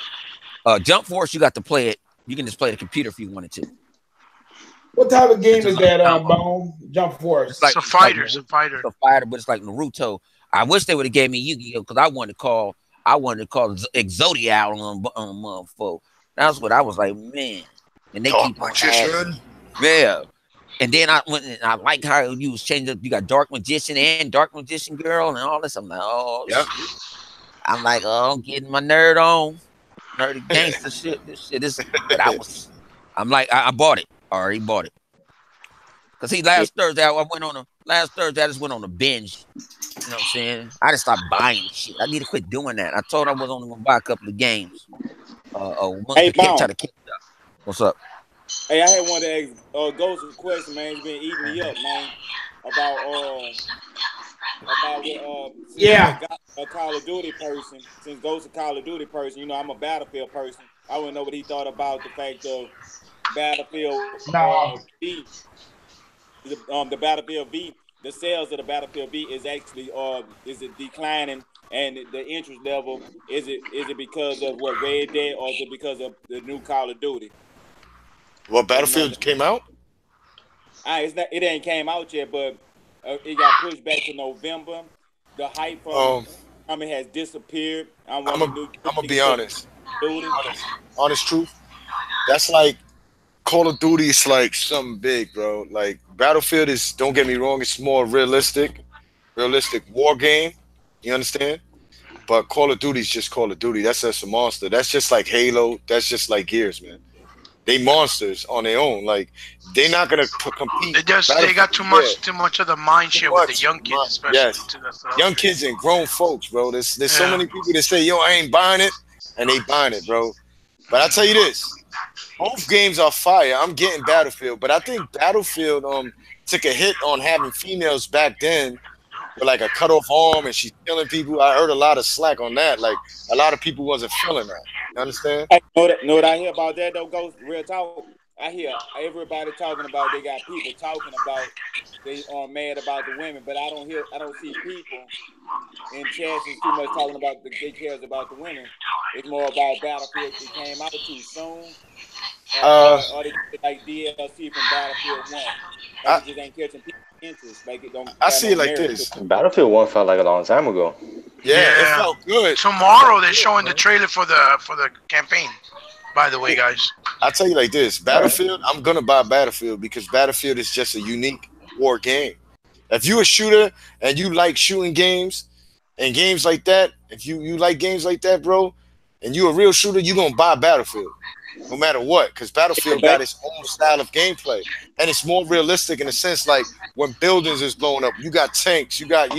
Jump Force, you got to play it. You can just play the computer if you wanted to. What type of game is that, Bone? Jump Force. It's a fighter. It's a fighter. It's a fighter, but it's like Naruto. I wish they would have gave me Yu-Gi-Oh because I wanted to call Exodia out on motherfucker. That's what I was like, man. And they keep on asking. Yeah. And then I went and I like how you was changing. You got Dark Magician and Dark Magician Girl and all this. I'm like, oh, yeah. I'm like, oh, I'm getting my nerd on, nerdy gangster shit. This shit is. But I'm like, I bought it. I already bought it. Cause see, last Thursday I just went on a binge. You know what I'm saying? I just stopped buying shit. I need to quit doing that. I told I was only gonna buy a couple of games. Hey, Bound. Try to keep it up. What's up? Hey, I had one to ask Ghost a question, man. He's been eating me up, man. About a Call of Duty person. Since Ghost a Call of Duty person, you know I'm a Battlefield person. I want to know what he thought about the fact of Battlefield V. The Battlefield V. The sales of the Battlefield V is actually is it declining, and the interest level is it because of what Red Dead, or is it because of the new Call of Duty? What Battlefield came out? It ain't came out yet, but it got pushed back to November. The hype from it has disappeared. I'm gonna be honest. Honest truth. That's like Call of Duty is like something big, bro. Like Battlefield is, don't get me wrong, it's more realistic war game. You understand? But Call of Duty is just Call of Duty. That's just a monster. That's just like Halo. That's just like Gears, man. They monsters on their own. Like they're not gonna compete. They got too much of the mind share with the young kids, especially. Yes, young kids and grown folks, bro. There's so many people that say, "Yo, I ain't buying it," and they buying it, bro. But I tell you this, both games are fire. I'm getting Battlefield, but I think Battlefield took a hit on having females back then with like a cut off arm and she's killing people. I heard a lot of slack on that. Like a lot of people wasn't feeling that. You understand? Know what I hear about that though, Ghost? Real talk. I hear everybody talking about, they got people talking about they are mad about the women, but I don't see people in chats too much talking about they cares about the women. It's more about Battlefield that came out too soon. Or they like DLC from Battlefield 1. It just ain't catching people's interest. Like it don't. I see it like this. Battlefield 1 felt like a long time ago. Yeah, it felt good. Tomorrow they're showing the trailer for the campaign. By the way, guys, I'll tell you like this: Battlefield. I'm gonna buy Battlefield because Battlefield is just a unique war game. If you a shooter and you like shooting games and games like that, if you like games like that, bro, and you a real shooter, you gonna buy Battlefield no matter what, because Battlefield got its own style of gameplay and it's more realistic in a sense. Like when buildings is blowing up, you got tanks, you got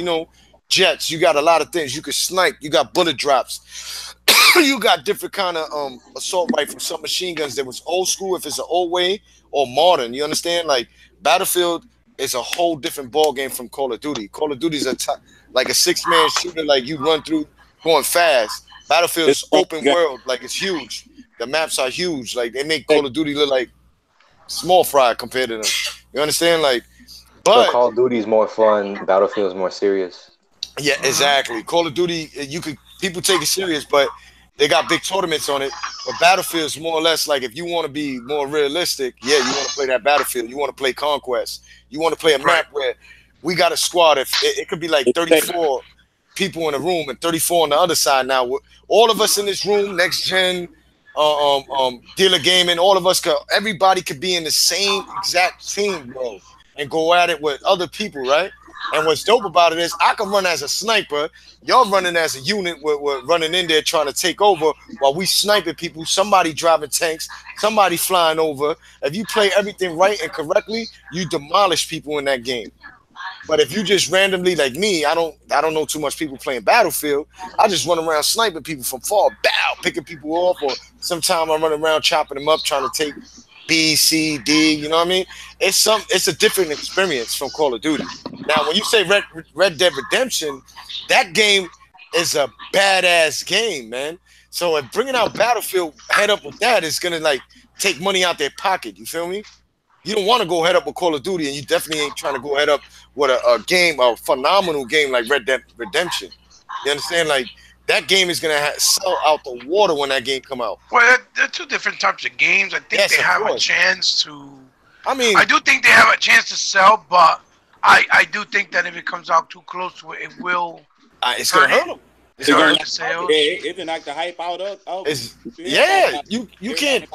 jets, you got a lot of things. You can snipe, you got bullet drops. you got different kind of assault rifles, some machine guns that was old school if it's an old way or modern. You understand? Like Battlefield is a whole different ball game from Call of Duty. Call of Duty is like a 6-man shooter, like you run through going fast. Battlefield is open world, like it's huge. The maps are huge. Like they make Call of Duty look like small fry compared to them. You understand? Like, but So Call of Duty is more fun. Battlefield is more serious. yeah, exactly. Call of Duty, people take it serious, but they got big tournaments on it. But Battlefield is more or less like if you want to be more realistic, yeah, you want to play that Battlefield. You want to play Conquest. You want to play a map where we got a squad. If it could be like 34 people in a room and 34 on the other side. Now, all of us in this room, next gen, dealer gaming, all of us everybody could be in the same exact team, bro, and go at it with other people, right? And what's dope about it is I can run as a sniper. Y'all running as a unit. We're running in there trying to take over while we sniping people. Somebody driving tanks. Somebody flying over. If you play everything right and correctly, you demolish people in that game. But if you just randomly like me, I don't know too much people playing Battlefield. I just run around sniping people from far, picking people off, or sometimes I run around chopping them up, trying to take B, C, D. You know what I mean? It's a different experience from Call of Duty. Now, when you say Red Dead Redemption, that game is a badass game, man. So if bringing out Battlefield head up with that is gonna like take money out their pocket. You feel me? You don't want to go head up with Call of Duty, and you definitely ain't trying to go head up with a phenomenal game like Red Dead Redemption. You understand? Like that game is gonna sell out the water when that game come out. Well, they're two different types of games. I think they have a chance to. I mean, I do think they have a chance to sell, but I do think that if it comes out too close to it, it will. It's gonna hurt them. It's gonna the sales. It knock the hype out of. You can't.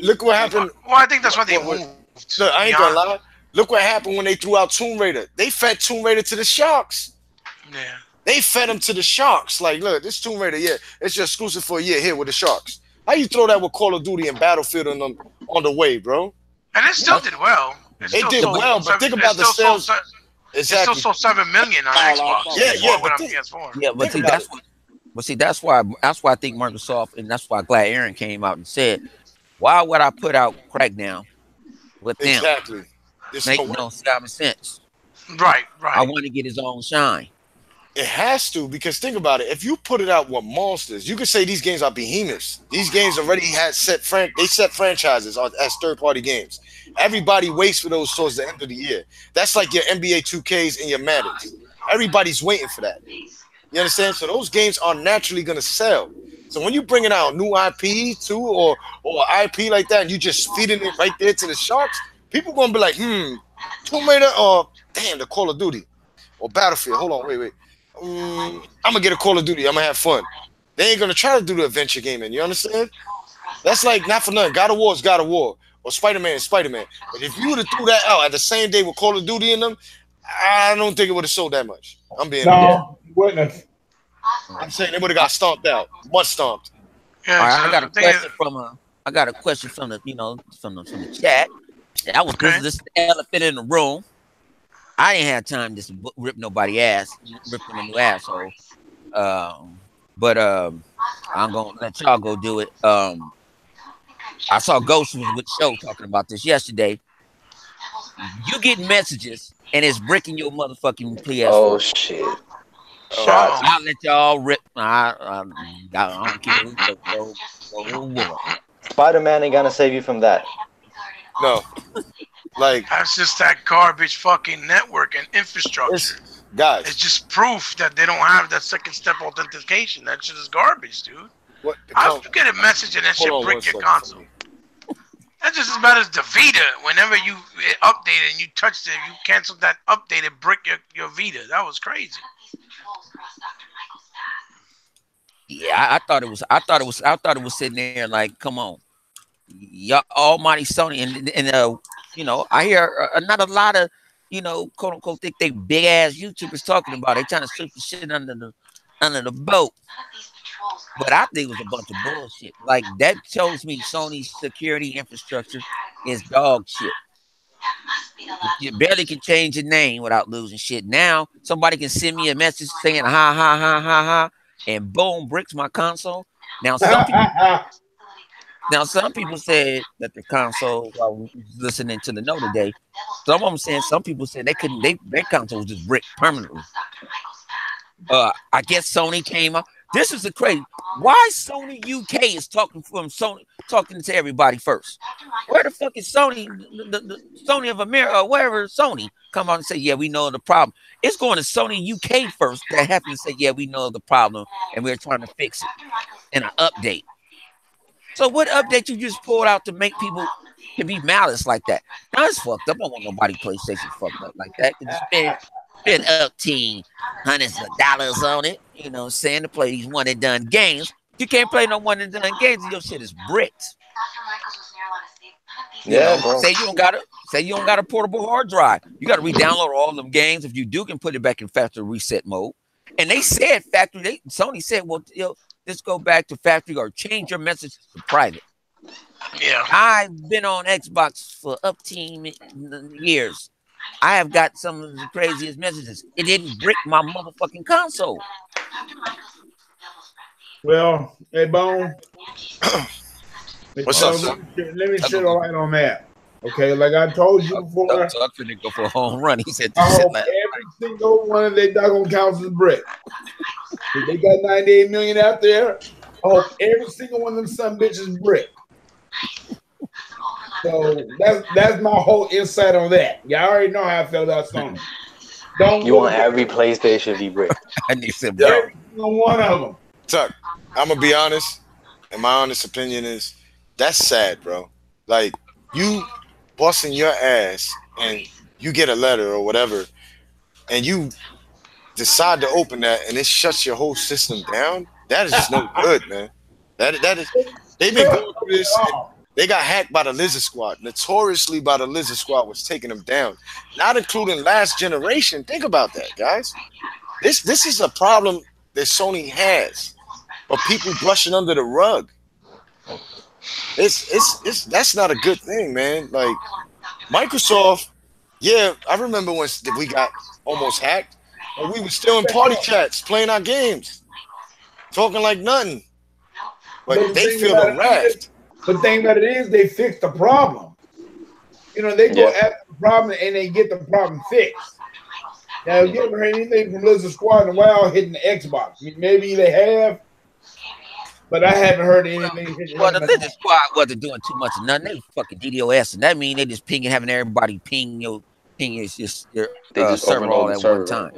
Look what happened. Well, I think that's why they moved. Look, I ain't gonna lie. Look what happened when they threw out Tomb Raider. They fed Tomb Raider to the Sharks. Yeah. They fed them to the Sharks. Like, look, this Tomb Raider, yeah, it's just exclusive for a year here with the Sharks. How you throw that with Call of Duty and Battlefield on the way, bro? And it still did well. It did well, but think about the sales. Exactly. It still sold 7 million on Xbox. But that's why I think Microsoft, and that's why Glad Aaron came out and said, why would I put out Crackdown with them? Exactly. Make no sense. Right. I want to get his own shine. It has to, because think about it. If you put it out with monsters, you could say these games are behemoths. These games already had set franchises as third-party games. Everybody waits for those towards the end of the year. That's like your NBA 2Ks and your Maddens. Everybody's waiting for that. You understand? So those games are naturally going to sell. So when you bringing out new IP too, or IP like that, and you just feeding it right there to the Sharks, people going to be like, Tomb Raider or damn, the Call of Duty or Battlefield. Hold on, wait. I'm gonna get a Call of Duty. I'm gonna have fun. They ain't gonna try to do the adventure gaming. You understand? That's like not for nothing. God of War is God of War, or Spider-Man is Spider-Man. But if you would have threw that out at the same day with Call of Duty in them, I don't think it would have sold that much. I'm being witness. I'm saying they would have got stomped out, much stomped. Yeah, all right, I got a question from the from the chat. That was this elephant in the room. I didn't have time to rip nobody ass, rip them a new asshole. But I'm gonna let y'all go do it. I saw Ghost was with Show talking about this yesterday. You get messages and it's bricking your motherfucking PS4. Oh shit! I'll let y'all rip. I don't care. Spider-Man ain't gonna save you from that. No. Like that's just that garbage fucking network and infrastructure. Guys, it's just proof that they don't have that second step authentication. That shit is garbage, dude. What? How you get a message and that shit brick your console? That's just as bad as the Vita. Whenever you updated and you touched it, you canceled that update, it brick your Vita. That was crazy. Yeah, I thought it was sitting there like, come on, y'all, almighty Sony, and I hear not a lot of, quote unquote, think they big ass YouTubers talking about it. They trying to sweep the shit under the boat. But I think it was a bunch of bullshit. Like that shows me Sony's security infrastructure is dog shit. You barely can change your name without losing shit. Now somebody can send me a message saying ha ha ha ha ha. and boom, bricks my console. Now some people said that the console. I was listening to the Know today. Some of them saying some people said they couldn't. Their console was just bricked permanently. I guess Sony came up. This is the crazy. Why Sony UK is talking to everybody first? Where the fuck is Sony? The Sony of America, or wherever Sony come out and say, yeah, we know the problem. It's going to Sony UK first that happen to say, yeah, we know the problem and we're trying to fix it in an update. So what update you just pulled out to make people to be malice like that? Now it's fucked up. I don't want nobody PlayStation fucked up like that. Spend up to hundreds of dollars on it, you know what I'm saying, to play these one and done games. You can't play no one and done games and your shit is bricked. Yeah, bro. Say you don't got a portable hard drive. You gotta re-download all them games. If you do, can put it back in factory reset mode. And they said Sony said, well, just go back to factory or change your message to private. Yeah. I've been on Xbox for up to years. I have got some of the craziest messages. It didn't brick my motherfucking console. Well, hey, Bone. What's up, sir? Let me shed a light on that. Okay, like I told you before. Tuck finna go for a home run. He said, I hope every single one of their doggone councils brick. If they got 98 million out there, I hope every single one of them son bitches brick. So that's my whole insight on that. Y'all already know how I feel about Sony. You want every PlayStation to be bricked. I need some every single one of them. Tuck, I'm gonna be honest, and my honest opinion is that's sad, bro. Like you busting your ass and you get a letter or whatever, and you decide to open that and it shuts your whole system down. That is just no good, man. That is they've been going through this. They got hacked by the Lizard Squad. Notoriously by the Lizard Squad was taking them down. Not including last generation. Think about that, guys. This is a problem that Sony has. But people brushing under the rug. It's that's not a good thing, man. Like Microsoft, yeah, I remember when we got almost hacked, and we were still in party chats playing our games, talking like nothing. But they feel the wrath. The thing about it is they fixed the problem. You know, they go after the problem and they get the problem fixed. Now, you ever heard anything from Lizard Squad in a while hitting the Xbox? I mean, maybe they have, but I haven't heard anything. Well, the Lizard Squad wasn't doing too much of nothing. They fucking DDoS, and that means they just pinging, having everybody ping is just your server all at one time.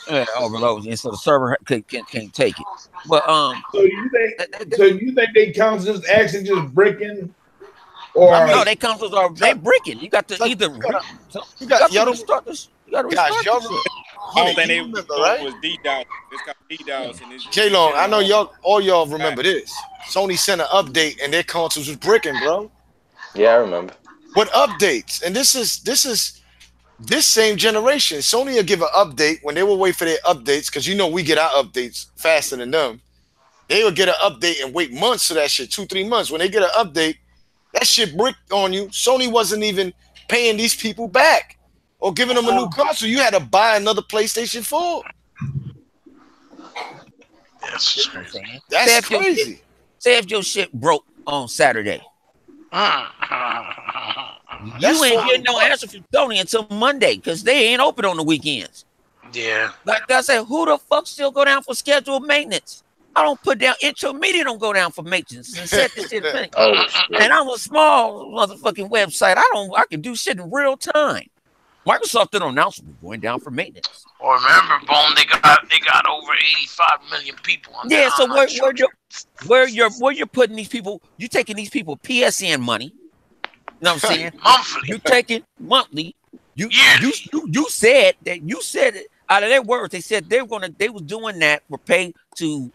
Yeah, overloads, and so the server can't take it. But so you think they consoles actually just bricking, or no, they consoles are they bricking. You got to either you got to restart this. You got to restart this. All that they remember, right? Was DDoS. It's called DDoS. And J-Long, I know y'all remember this. Sony sent an update and their consoles was bricking, bro. Yeah, I remember. What updates? And this is same generation. Sony will give an update when they will wait for their updates, because you know we get our updates faster than them. They will get an update and wait months for that shit, 2-3 months. When they get an update, that shit bricked on you. Sony wasn't even paying these people back or giving them a new console. You had to buy another PlayStation 4. That's crazy. Say if your shit broke on Saturday. You ain't getting no answer from Sony until Monday, because they ain't open on the weekends. Yeah. Like I said, who the fuck still go down for scheduled maintenance? I don't put down intermediate, don't go down for maintenance and set this shit. And I'm a small motherfucking website. I can do shit in real time. Microsoft didn't announce we're going down for maintenance. Or remember, Bone, they got over 85 million people on there. Yeah, so where you're putting these people, you taking these people PSN money. You know what I'm saying? Monthly. You take it monthly. You said it out of their words. They said they was doing that for pay to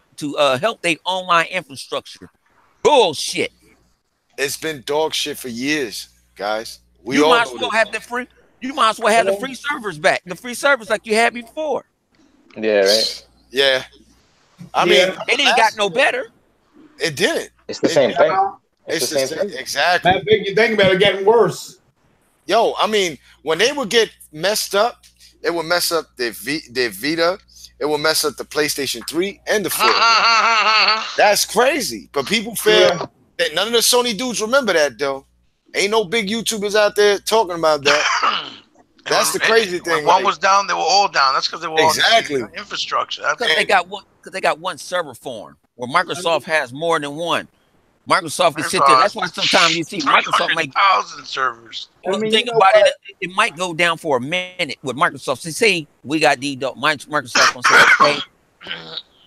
help their online infrastructure. Bullshit. It's been dog shit for years, guys. You might as well have the free servers back. The free servers like you had before. Yeah, right. Yeah. I mean, it didn't got no better. It didn't. It's the same thing. It's the same thing. Exactly. I think you think about it getting worse. Yo, I mean, when they would get messed up, they would mess up their Vita it will mess up the PlayStation 3 and the 4. That's crazy. But people feel that none of the Sony dudes remember that though. Ain't no big YouTubers out there talking about that. That's the crazy thing. When one was down, they were all down. That's because they were all infrastructure. Because they got one server farm where Microsoft has more than one. Microsoft can sit there. That's why sometimes you see Microsoft make 1,000 servers. Think about it. It might go down for a minute with Microsoft. So say we got Microsoft gonna say, okay,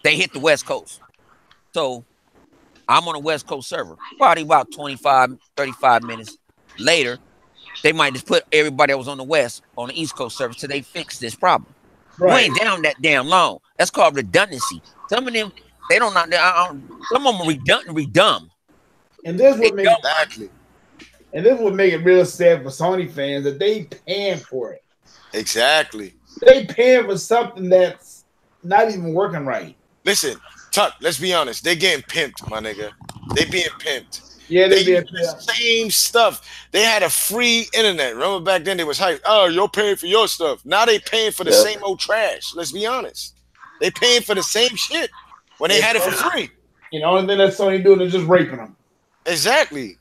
they hit the West Coast. So I'm on a West Coast server. Probably about 25, 35 minutes later, they might just put everybody that was on the West on the East Coast server till they fix this problem. Right. We ain't down that damn long. That's called redundancy. Some of them, they don't know. Some of them are redundant. And this would make it real sad for Sony fans that they paying for it. Exactly. They paying for something that's not even working right. Listen, Tuck, let's be honest. They getting pimped, my nigga. They being pimped. Yeah, they being pimped. Same stuff. They had a free internet. Remember back then they was hyped. Oh, you're paying for your stuff. Now they paying for the same old trash. Let's be honest. They paying for the same shit when they had it for free. You know, the only thing that Sony doing is just raping them. Exactly.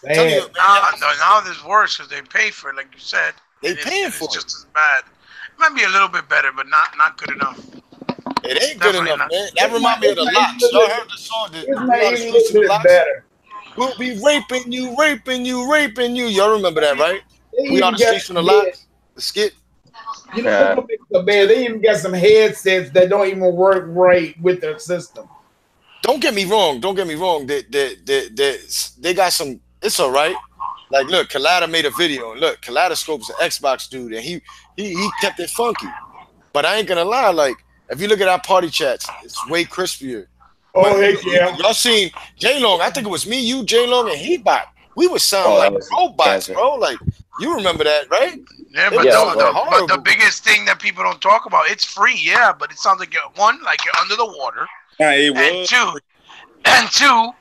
Now there's worse because they pay for it, like you said. They paying for it. It's just as bad. It might be a little bit better, but not good enough. It ain't good enough, man. That reminds me of the Locks. Y'all heard the song? It's not even a little bit better. We'll be raping you, raping you, raping you. Y'all remember that, right? We on the streets from the Locks. The skit. You know, they even got some headsets that don't even work right with their system. Don't get me wrong. Don't get me wrong. They got some. It's all right. Like, look, Collider made a video. Look, Kaleidoscope's an Xbox dude, and he kept it funky. But I ain't gonna lie. Like, if you look at our party chats, it's way crispier. Oh, heck yeah! Y'all seen J Long? I think it was me, you, J Long, and Heatbot. We would sound like robots, bro. Like, you remember that, right? Yeah, but the biggest thing that people don't talk about, it's free, yeah, but it sounds like you're under the water. And two,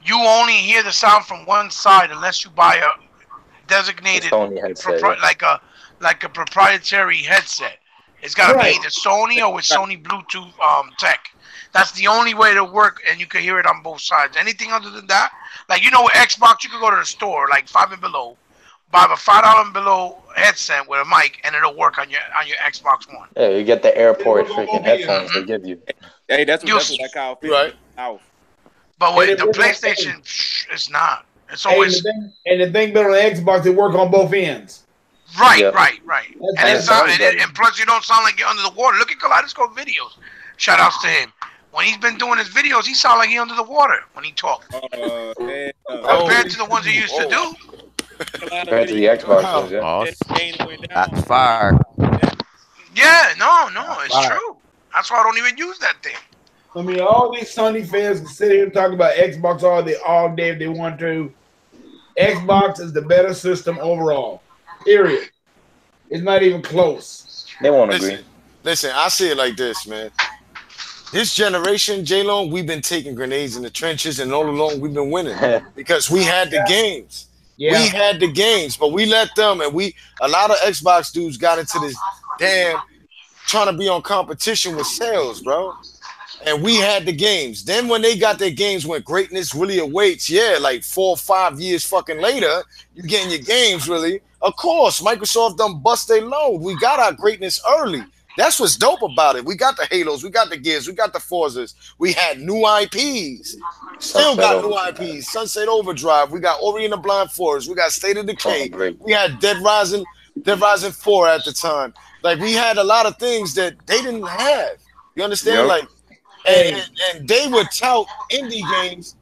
you only hear the sound from one side unless you buy a designated like a proprietary headset. It's got to be either Sony or with Sony Bluetooth tech. That's the only way to work, and you can hear it on both sides. Anything other than that, like with Xbox, you could go to the store, like $5 and below, buy a $5 and below headset with a mic, and it'll work on your Xbox One. Yeah, you get the airport freaking headphones they give you. Hey, that's what that Kyle feels. Right. But with the PlayStation, it's not. It's always and the thing better on Xbox, it work on both ends. Right. And plus, you don't sound like you're under the water. Look at Kaleidoscope videos. Shout outs to him. When he's been doing his videos, he sound like he under the water when he talks. Compared to the ones he used to do. Compared to the Xbox ones, That's fire. Yeah, no, it's true. That's why I don't even use that thing. I mean, all these Sony fans can sit here and talk about Xbox all day if they want to. Xbox is the better system overall. Period. It's not even close. They won't agree. Listen, I see it like this, man. This generation, J-Long, we've been taking grenades in the trenches, and all along we've been winning because we had the games. Yeah. We had the games, but we let them, and a lot of Xbox dudes got into this damn trying to be on competition with sales, bro. And we had the games. Then when they got their games when greatness really awaits, like 4 or 5 years fucking later, you getting your games really. Of course, Microsoft done bust their load. We got our greatness early. That's what's dope about it. We got the Halos, we got the Gears, we got the Forzas. We had new IPs. Still got new IPs. Sunset Overdrive. We got Ori and the Blind Forest. We got State of Decay. We had Dead Rising 4 at the time. Like, we had a lot of things that they didn't have. You understand? Yep. Like, and they would tout indie games,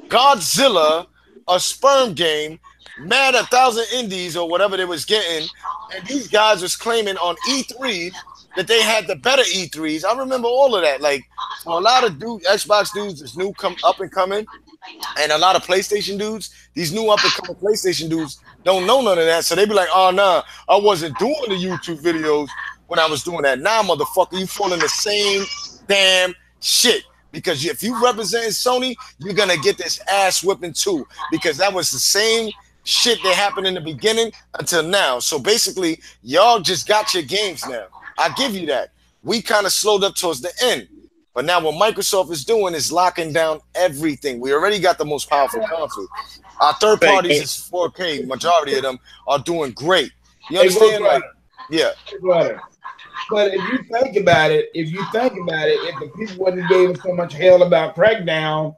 Godzilla, a sperm game, Mad 1,000 Indies or whatever they was getting, and these guys was claiming on E3 that they had the better E3s. I remember all of that. Like, for a lot of Xbox dudes is new, up and coming, and a lot of PlayStation dudes, these new up and coming PlayStation dudes don't know none of that. So they be like, oh, nah, I wasn't doing the YouTube videos when I was doing that. Nah, motherfucker, you fall in the same damn shit. Because if you represent Sony, you're going to get this ass whipping too. Because that was the same shit that happened in the beginning until now. So basically, y'all just got your games now. I give you that. We kind of slowed up towards the end. But now what Microsoft is doing is locking down everything. We already got the most powerful console. Our third parties is 4K. Majority of them are doing great. You understand? Like, yeah. But if you think about it, if the people wouldn't gave so much hell about Crackdown,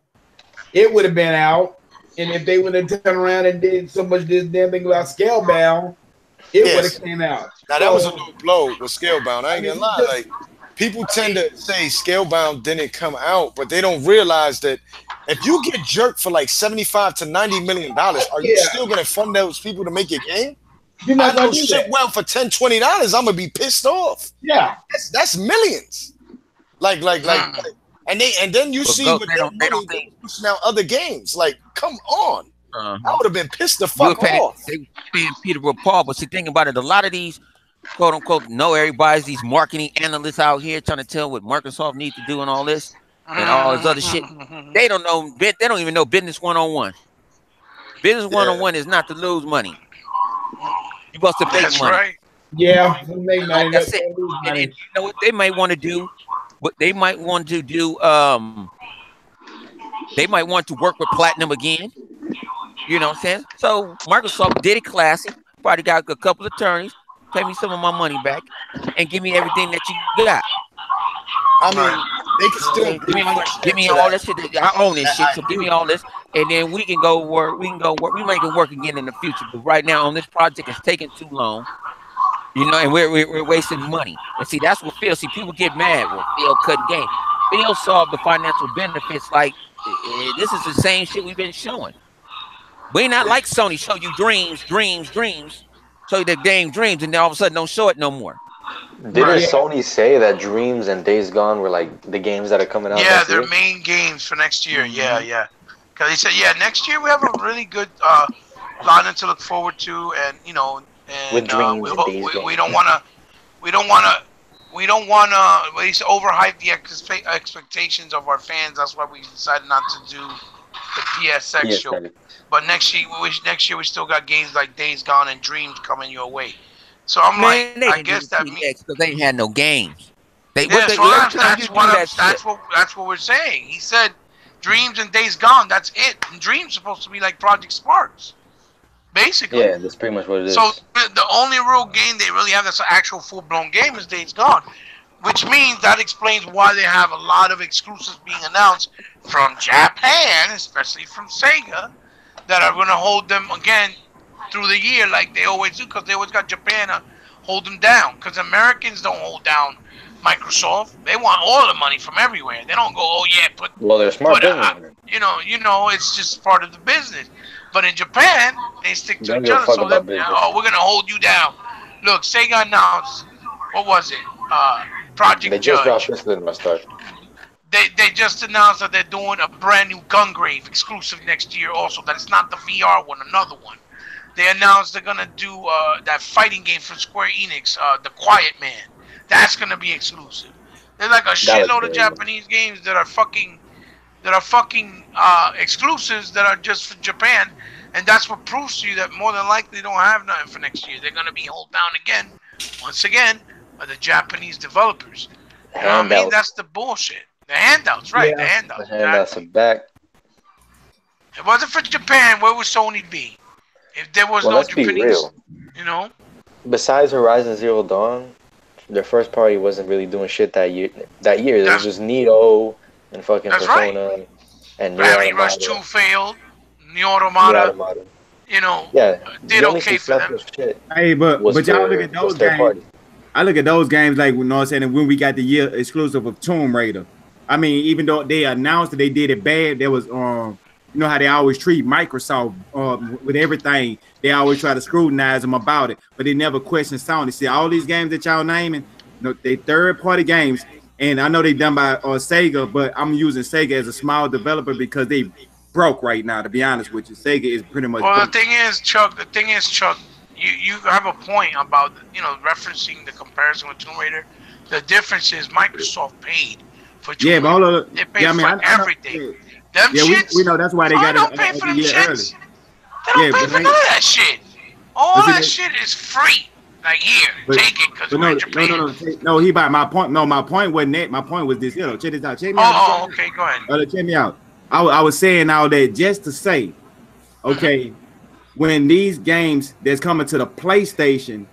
it would have been out. And if they would have turned around and did so much this damn thing about Scalebound, it would have came out. Now that was a low blow with Scalebound. I ain't gonna lie. Like, people tend to say Scalebound didn't come out, but they don't realize that if you get jerked for like $75 to $90 million, are you still gonna fund those people to make your game? I know shit well for $10, $20, I'm gonna be pissed off. Yeah, that's millions. Like, and then you see what they don't pushing out other games. Like, come on. I would have been pissed the fuck off. They were paying Peter Paul, but see, think about it. A lot of these quote unquote know everybody's these marketing analysts out here trying to tell what Microsoft needs to do and all this and all this other shit. They don't know. They don't even know business 101. Business 101 is not to lose money. You supposed to make money. Right. Yeah, make money. That's it. And you know what they might want to do? But they might want to do. They might want to work with Platinum again. You know what I'm saying? So Microsoft did it classic. Probably got a couple of attorneys. Pay me some of my money back and give me everything that you got. I mean, they can still give me all that shit. I own this shit, so give me all this, and then we can go work. We make it work again in the future. But right now on this project, it's taking too long. You know, and we're wasting money. And see, that's what Phil. See, people get mad when Phil cut game. Phil solved the financial benefits. Like this is the same shit we've been showing. We not like Sony show you dreams. Show you the game dreams, and then all of a sudden don't show it no more. Didn't Sony say that Dreams and Days Gone were like the games that are coming out? Yeah, they're main games for next year. Yeah. Because they said, next year we have a really good lineup to look forward to, and you know, and with Dreams we don't want to overhype the expectations of our fans. That's why we decided not to do the PSX show. But next year we still got games like Days Gone and Dreams coming your way. So I'm I guess that means because they ain't had no games. That's what we're saying. He said Dreams and Days Gone. That's it. And Dreams supposed to be like Project Sparks, basically. Yeah, that's pretty much what it is. So the only real game they really have that's an actual full blown game is Days Gone, which means that explains why they have a lot of exclusives being announced from Japan, especially from Sega, that are going to hold them again through the year like they always do, because they always got Japan to hold them down, because Americans don't hold down Microsoft. They want all the money from everywhere. They don't go, they're smart business. you know, it's just part of the business. But in Japan, they stick to each other. So we're going to hold you down. Look, Sega announced, what was it? Project Judge. They just announced that they're doing a brand new Gungrave exclusive next year also. That it's not the VR one, another one. They announced they're gonna do that fighting game from Square Enix, The Quiet Man. That's gonna be exclusive. There's like a shitload of Japanese games that are fucking exclusives that are just for Japan, and that's what proves to you that more than likely they don't have nothing for next year. They're gonna be held down again, once again, by the Japanese developers. You know what I mean? That's the bullshit. The handouts, right? The handouts. The handouts are back. If it wasn't for Japan, where would Sony be? If there was no Japanese, you know. Besides Horizon Zero Dawn, their first party wasn't really doing shit that year. It was just Neo and fucking Persona and Gravity Rush 2 failed. Neo Automata. You know, did okay for them. Hey, but y'all look at those games. I look at those games like, you know what I'm saying, and when we got the year exclusive of Tomb Raider. I mean, even though they announced that they did it bad, there was you know how they always treat Microsoft with everything. They always try to scrutinize them about it, but they never question Sony. See, all these games that y'all naming, they third-party games, and I know they done by Sega, but I'm using Sega as a small developer because they broke right now. To be honest with you, Sega is pretty much. Well, the thing is, Chuck, you have a point about referencing the comparison with Tomb Raider. The difference is Microsoft paid for Tomb Raider. But hold on. They paid for everything. Them shits, we know that's why they got it pay for them shits. They don't pay for none of that shit. All that shit is free. Like here, take it because we're in Japan. No, he by my point. No, my point wasn't that. My point was this. Check this out. Check me out. Oh, okay, go ahead. Check me out. I was saying all that just to say, okay, when these games that's coming to the PlayStation,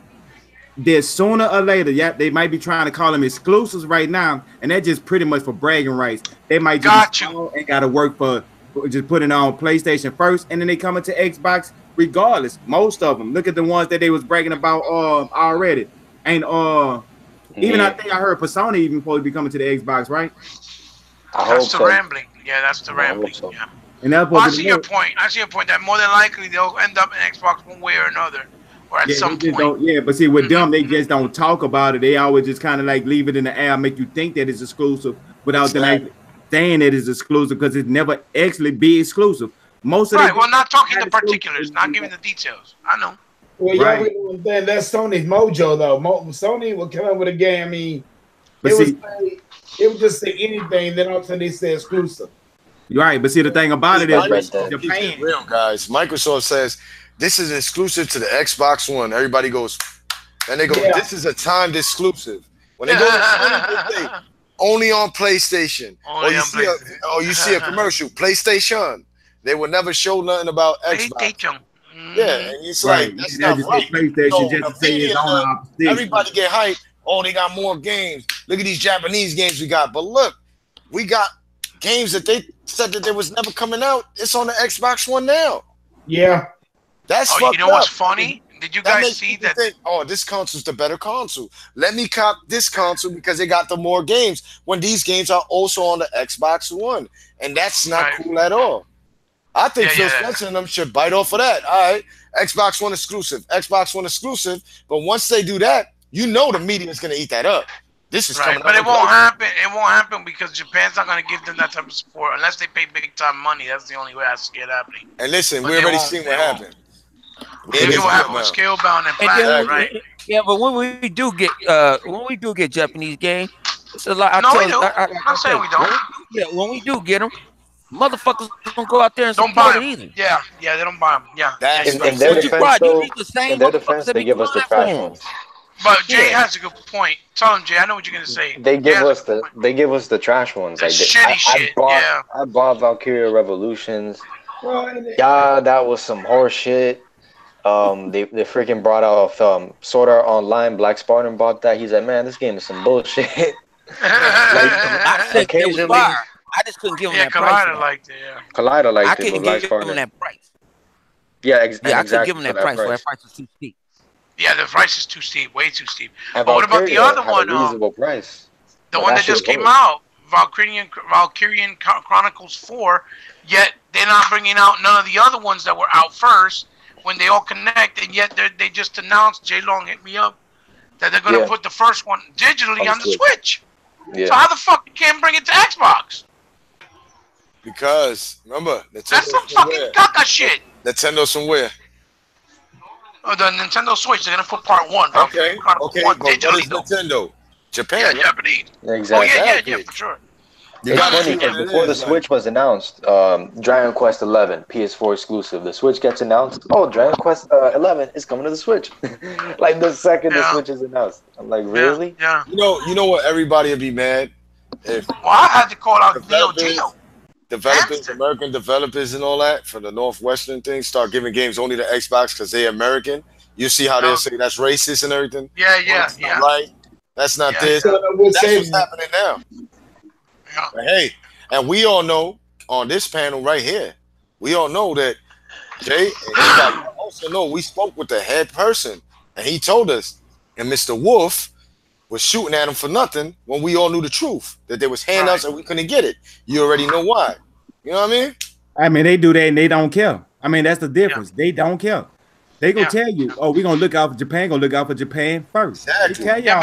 there's sooner or later, they might be trying to call them exclusives right now, and that's just pretty much for bragging rights. They might just ain't got to work for just putting on PlayStation first, and then they come into Xbox regardless. Most of them. Look at the ones that they was bragging about already. And even I think I heard Persona even supposed to be coming to the Xbox, right? That's the rambling. Yeah, that's the rambling. So. Yeah. And that's I see your point. I see your point that more than likely they'll end up in Xbox one way or another, or at some point. Yeah, but see, with them, they just don't talk about it. They always just kind of like leave it in the air, make you think that it's exclusive without them actually saying that it's exclusive because it never actually be exclusive. Most of well, not talking the particulars, not giving the details. I know. Well, y'all really understand that's Sony's mojo though. Sony will come up with a game. I mean, it would just say anything. Then all of a sudden they say exclusive. Right, but see the thing about it is Japan. Real guys, Microsoft says this is exclusive to the Xbox One. Everybody goes, and they go, this is a timed exclusive. When they go to Sony, they say only on PlayStation. You see a commercial, PlayStation. They will never show nothing about Xbox. Yeah, and it's like that's not right. Everybody get hyped. Oh, they got more games. Look at these Japanese games we got. But look, we got games that they said that they was never coming out. It's on the Xbox One now. Yeah. That's fucked you know what's funny? Did you guys see that? Think, this console's the better console. Let me cop this console because they got the more games when these games are also on the Xbox One. And that's not cool at all. I think Phil Spencer and them should bite off of that. All right, Xbox One exclusive. But once they do that, you know the media is going to eat that up. This is coming but it won't happen. It won't happen because Japan's not going to give them that type of support unless they pay big time money. That's the only way I see it happening. And listen, we already seen what happened. It will happen with Scalebound and Platinum, right? Yeah, but when we do get Japanese games, it's a lot. I'm not saying we don't. Yeah, when we do get them, motherfuckers don't go out there and support it either. Yeah, they don't buy them. Yeah. In their defense, they give us the trash ones. But Jay has a good point. Tell him, Jay. I know what you're gonna say. They give us the trash ones. The shitty shit. I bought Valkyria Revolutions. Yeah, that was some horse shit. They freaking brought out Sword Art Online. Black Spartan bought that. He's like, man, this game is some bullshit. Occasionally, I just couldn't give him that price. Collider liked it. Yeah. Collider liked it. I couldn't give him that price. Yeah, I couldn't give him that price. That price was too steep. Yeah, the price is too steep, way too steep. But what about the other one? Reasonable price. The one that just came out, Valkyrian Chronicles 4. Yet they're not bringing out none of the other ones that were out first when they all connect, and yet they just announced. Jay Long hit me up that they're going to put the first one digitally on the Switch. Yeah. So how the fuck you can't bring it to Xbox? Because remember, that's some fucking caca shit. Nintendo somewhere. Oh, the Nintendo Switch. They're gonna put part 1. Okay. But what is Nintendo? Japan. Yeah, Japanese. Exactly. Oh yeah, for sure. It's funny because before the Switch was announced, Dragon Quest 11 PS4 exclusive. The Switch gets announced. Oh, Dragon Quest 11 is coming to the Switch. Like the second the Switch is announced, I'm like, really? Yeah. You know what? Everybody would be mad if. Well, I had to call out Neo Geo. Developers, American developers, and all that for the Northwestern thing start giving games only to Xbox because they're American. You see how they'll say that's racist and everything. Yeah. Right? That's not this. That's what's happening now. Yeah. But hey, and we all know on this panel right here, we all know that Jay. And also know we spoke with the head person, and he told us, and Mr. Wolf was shooting at him for nothing when we all knew the truth, that there was handouts and we couldn't get it. You already know why. You know what I mean? I mean, they do that and they don't care. I mean, that's the difference. They don't care. They gonna tell you, oh, we're gonna look out for Japan, look out for Japan first. Exactly. They tell y'all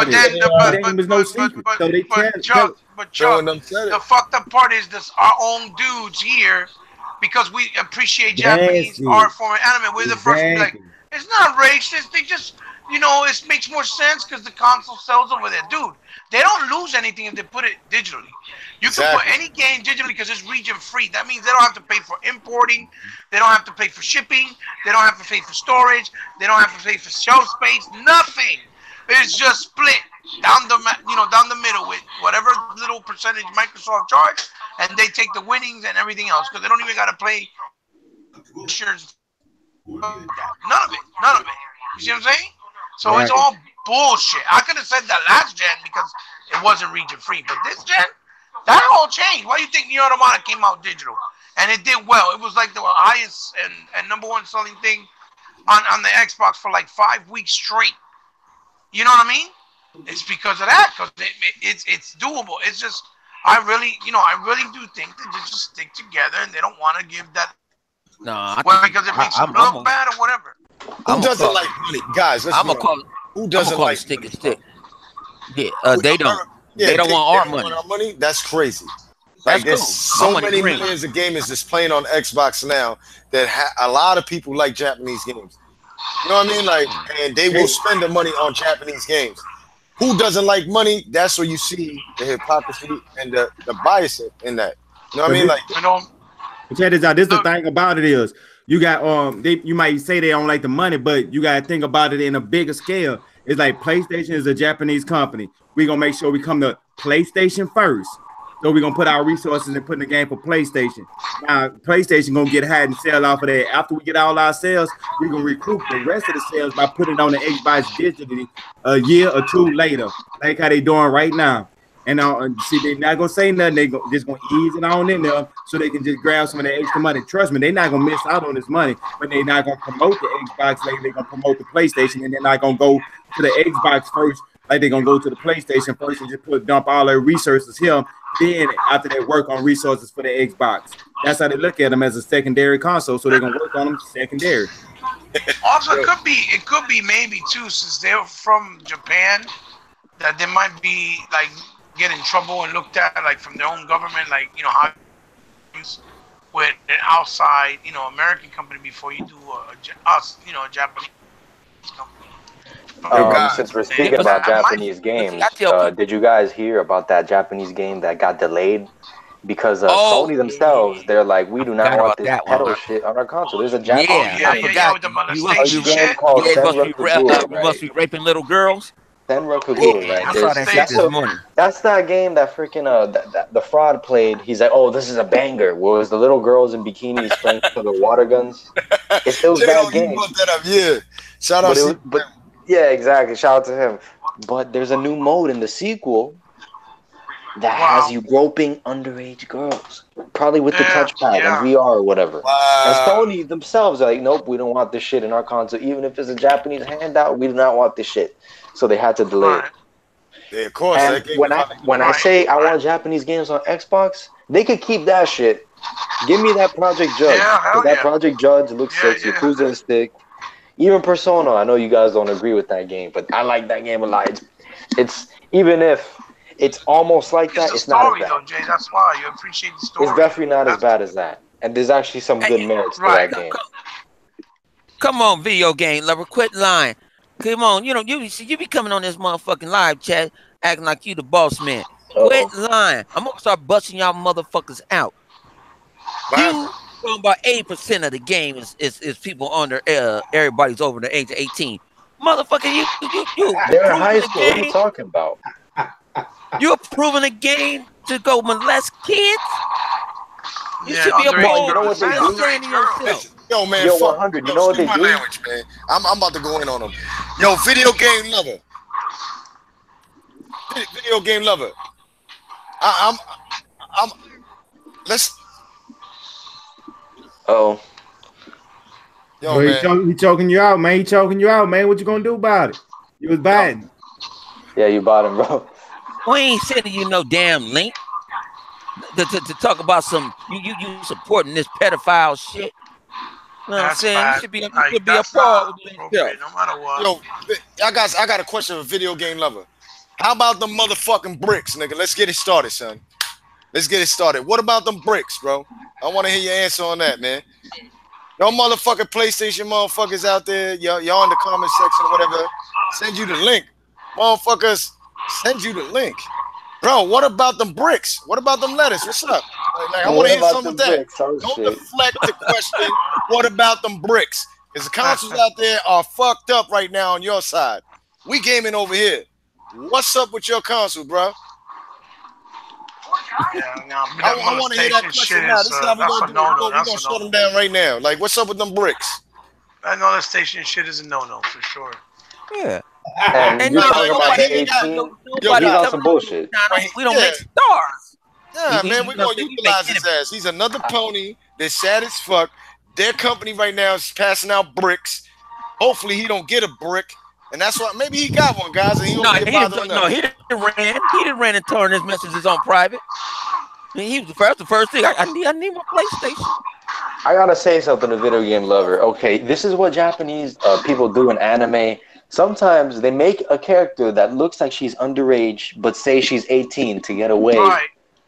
But Chuck, the fucked up part is this: our own dudes here, because we appreciate Japanese art form and anime. We're the first to be like, it's not racist. They just you know, it makes more sense because the console sells over there. Dude, they don't lose anything if they put it digitally. You can put any game digitally because it's region free. That means they don't have to pay for importing. They don't have to pay for shipping. They don't have to pay for storage. They don't have to pay for shelf space. Nothing. It's just split down the middle with whatever little percentage Microsoft charge, and they take the winnings and everything else because they don't even got to play shares. None of it. You see what I'm saying? So It's all bullshit. I could have said that last gen because it wasn't region free, but this gen, that all changed. Why do you think Nier Automata came out digital? And it did well. It was like the highest and number one selling thing on the Xbox for like 5 weeks straight. You know what I mean? It's because of that, because it's doable. It's just, I really do think that they just stick together and they don't want to give that. No, because it makes them look bad or whatever. Who doesn't like money, guys? I'm gonna call it. Who doesn't like stick and stick? Yeah, they don't. They don't want our money. Money. That's crazy. Like there's so many millions of gamers that's playing on Xbox now that a lot of people like Japanese games. You know what I mean? Like, and they will spend the money on Japanese games. Who doesn't like money? That's where you see the hypocrisy and the bias in that. You know what I mean? Like, check this out. This the thing about it is you got you might say they don't like the money, but you gotta think about it in a bigger scale. It's like PlayStation is a Japanese company. We're gonna make sure we come to PlayStation first. So we're gonna put our resources and put in the game for PlayStation. Now PlayStation gonna get high and sell off of that. After we get all our sales, we're gonna recoup the rest of the sales by putting it on the Xbox digitally a year or two later, like how they doing right now. And see, they're not gonna say nothing. They just gonna ease it on in there so they can just grab some of the extra money. Trust me, they're not gonna miss out on this money, but they're not gonna promote the Xbox like they're gonna promote the PlayStation, and they're not gonna go to the Xbox first like they're gonna go to the PlayStation first and just dump all their resources here. Then after they work on resources for the Xbox, that's how they look at them, as a secondary console. So they're gonna work on them secondary. Also, it could be maybe too, since they're from Japan, that they might be like get in trouble and looked at like from their own government, like how with an outside American company before you do a Japanese company. Since we're speaking about Japanese games, did you guys hear about that Japanese game that got delayed because Sony themselves? They're like, we do not want this pedo shit on our console. There's a Japanese game called must be raping little girls. Senra Kagura, right? I saw that shit this morning. That's that game that freaking the fraud played. He's like, oh, this is a banger. Was the little girls in bikinis playing for the water guns? It was that game. That up, yeah. Shout out but yeah, exactly. Shout out to him. But there's a new mode in the sequel that has you groping underage girls, probably with the touchpad and VR or whatever. And Sony themselves are like, nope, we don't want this shit in our console. Even if it's a Japanese handout, we do not want this shit. So they had to delay it. Yeah, of course. And when I say I want Japanese games on Xbox, they could keep that shit. Give me that Project Judge. That Project Judge looks sick. Yakuza and Stick. Even Persona, I know you guys don't agree with that game, but I like that game a lot. It's even if it's almost like that, it's not as bad. Though, Jay, that's why you appreciate the story. It's definitely not as bad as that. And there's actually some good merits to that game. Come on, video game lover, quit lying. Come on, you be coming on this motherfucking live chat acting like you the boss man. Quit lying. I'm gonna start busting y'all motherfuckers out. You about 80% of the game is people under everybody's over the age of 18. Motherfucker, you they're in high school. What are you talking about? You're approving a game to go molest kids? You should be appalled. You know what they do? Yo, man, Yo, 100. You know what they do? Language, man. I'm about to go in on them. Yo, video game lover. Video game lover. Let's. Oh. Yo, man. He choking you out, man. He choking you out, man. What you gonna do about it? You was bad. Yeah, you bought him, bro. We ain't sending you no damn link to talk about some you supporting this pedophile shit. You know what I'm saying? You should be appalled with yourself. No matter what. Yo, I got a question for a video game lover. How about them motherfucking bricks, nigga? Let's get it started, son. Let's get it started. What about them bricks, bro? I want to hear your answer on that, man. Y'all motherfucking PlayStation motherfuckers out there, y'all in the comment section or whatever. Send you the link. Motherfuckers, send you the link. Bro, what about them bricks? What about them lettuce? What's up? Like I want to hear some of that. Don't deflect the question. What about them bricks? Because the consoles out there are fucked up right now on your side. We gaming over here. What's up with your console, bro? Yeah, I want to hear that question now. This is how we're going to shut them down right now. Like, what's up with them bricks? That molestation shit is a no-no for sure. Yeah. And you're talking about the 18. He's on some bullshit. We don't make stars. Yeah, man, we're going to utilize his ass. He's another pony. They're sad as fuck. Their company right now is passing out bricks. Hopefully he don't get a brick. And that's why maybe he got one, guys. And he didn't ran and turned his messages on private. I mean, he was the first thing. I need my PlayStation. I gotta say something to video game lover. Okay, this is what Japanese people do in anime. Sometimes they make a character that looks like she's underage, but say she's 18 to get away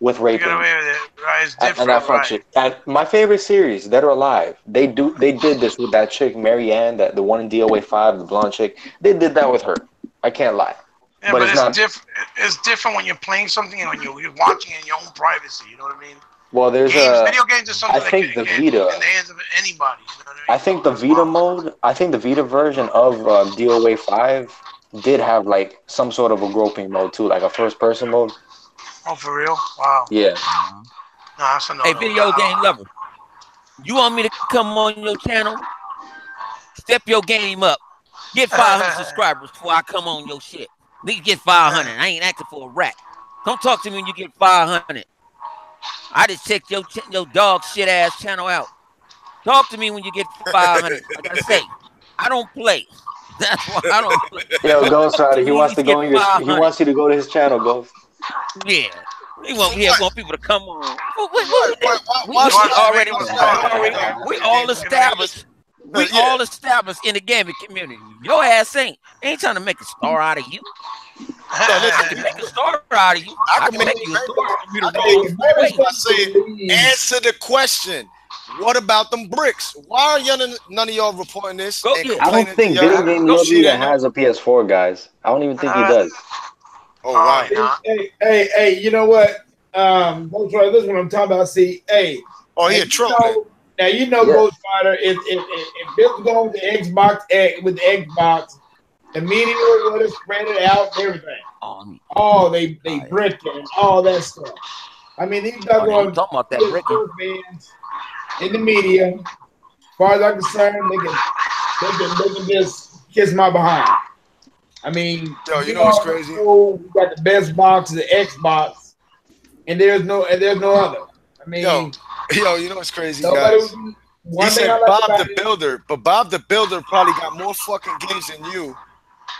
with raping. Get away with it. Right, it's different. And that function. And my favorite series, Dead or Alive, they did this with that chick Marianne, the one in DOA 5, the blonde chick. They did that with her. I can't lie. Yeah, but it's different. It's different when you're playing something and when you're watching it in your own privacy. You know what I mean? Well, there's video games are something I think the Vita. In the hands of anybody. You know what I mean? I think the Vita mode. I think the Vita version of DOA 5 did have like some sort of a groping mode too, like a first-person mode. Oh, for real? Wow. Yeah. No, that's a no. Hey, video game lover, you want me to come on your channel? Step your game up. Get 500 subscribers before I come on your shit. Need to get 500. I ain't acting for a rat. Don't talk to me when you get 500. I just checked your dog shit ass channel out. Talk to me when you get 500. Like I say, I don't play. That's why I don't play. Yo, Ghost Rider, he wants to go on he wants you to go to his channel, Ghost. Yeah. We want people to come on. We all established. We all established in the gaming community. Your ass ain't trying to make a star out of you. I can make a star out of you. I can make you a star. Answer the question. What about them bricks? Why are none of y'all reporting this? I don't think Video Game Love even has a PS4, guys. I don't even think he does. Oh wow! Hey! You know what? Ghost Rider, this is what I'm talking about. See, hey. Oh, he a troll. Now you know, Ghost Rider. If Bill's going with the Xbox with the Xbox, the media would have spread it out, and everything. Oh, they bricked it and all that stuff. I mean, these guys are talking about that bricking in the media. As far as I'm concerned, they can just kiss my behind. I mean, you know what's crazy? We got the best box, the Xbox, and there's no other. I mean, yo, you know what's crazy, guys? He said Bob the Builder, but Bob the Builder probably got more fucking games than you.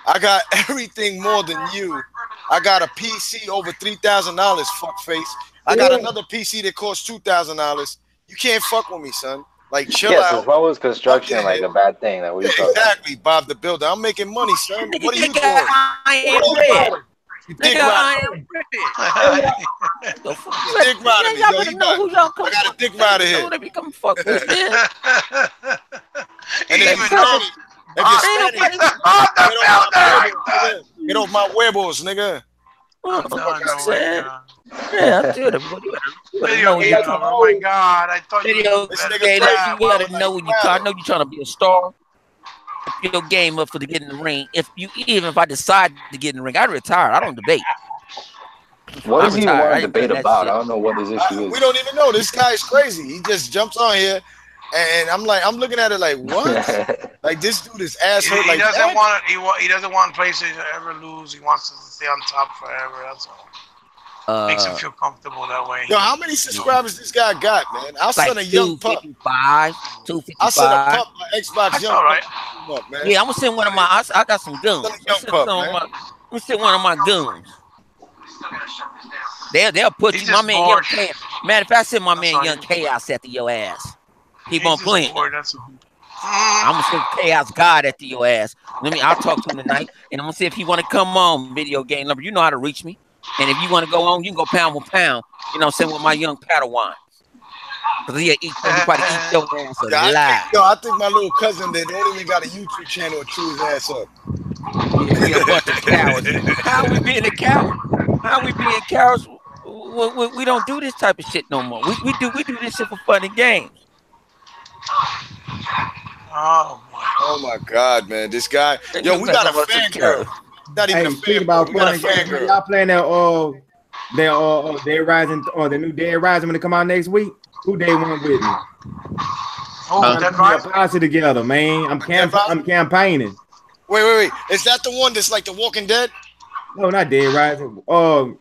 I got everything more than you. I got a PC over $3,000, fuckface. I got another PC that costs $2,000. You can't fuck with me, son. Like, chill out. So why was construction like a bad thing? That we exactly, Bob the Builder. I'm making money, son. What are you doing? I am you dick riding. Dick riding me, yo. I got a dick rider here. They become fuckers, man. And if get off my huevos, nigga. Yeah, I'm doing it. Oh my god, I thought you gotta know when you I know you're trying to be a star. If your game up for to get in the ring. Even if I decide to get in the ring, I retire. I don't debate. What does he want to debate about? I don't know what his issue is. We don't even know. This guy is crazy. He just jumps on here. And I'm looking at it like, what? Like, this dude is ass hurt. He doesn't want it. He doesn't want PlayStation to ever lose. He wants to stay on top forever. That's all. Makes him feel comfortable that way. Yo, how many subscribers this guy got, man? I'll send a young pup. 255. I'll send a pup my Xbox That's young all right. pup, man. Yeah, I'm gonna send one of my. I got some guns. I'm gonna send one of my guns. They'll put you, my man Young Chaos. Man, if I send my man Young Chaos after your ass, keep on playing. I'm gonna send Chaos God after your ass. I'll talk to him tonight, and I'm gonna see if he want to come on. Video game number, you know how to reach me. And if you want to go on, you can go pound with pound. You know, send with my young Padawan. Because he'll probably eat your ass alive. I think my little cousin that don't even got a YouTube channel will chew his ass up. We a bunch of cowards. How we being a coward? How we being cowards? We don't do this type of shit no more. We do this shit for fun and games. Oh my God, man! This guy, yo, we got a fangirl. Not even a fangirl. We got a fangirl. Y'all playing that Dead Rising or the new Dead Rising when it come out next week? Who day one with me? Oh, Dead Rising. Posse together, man. I'm campaigning. Wait. Is that the one that's like The Walking Dead? No, not Dead Rising.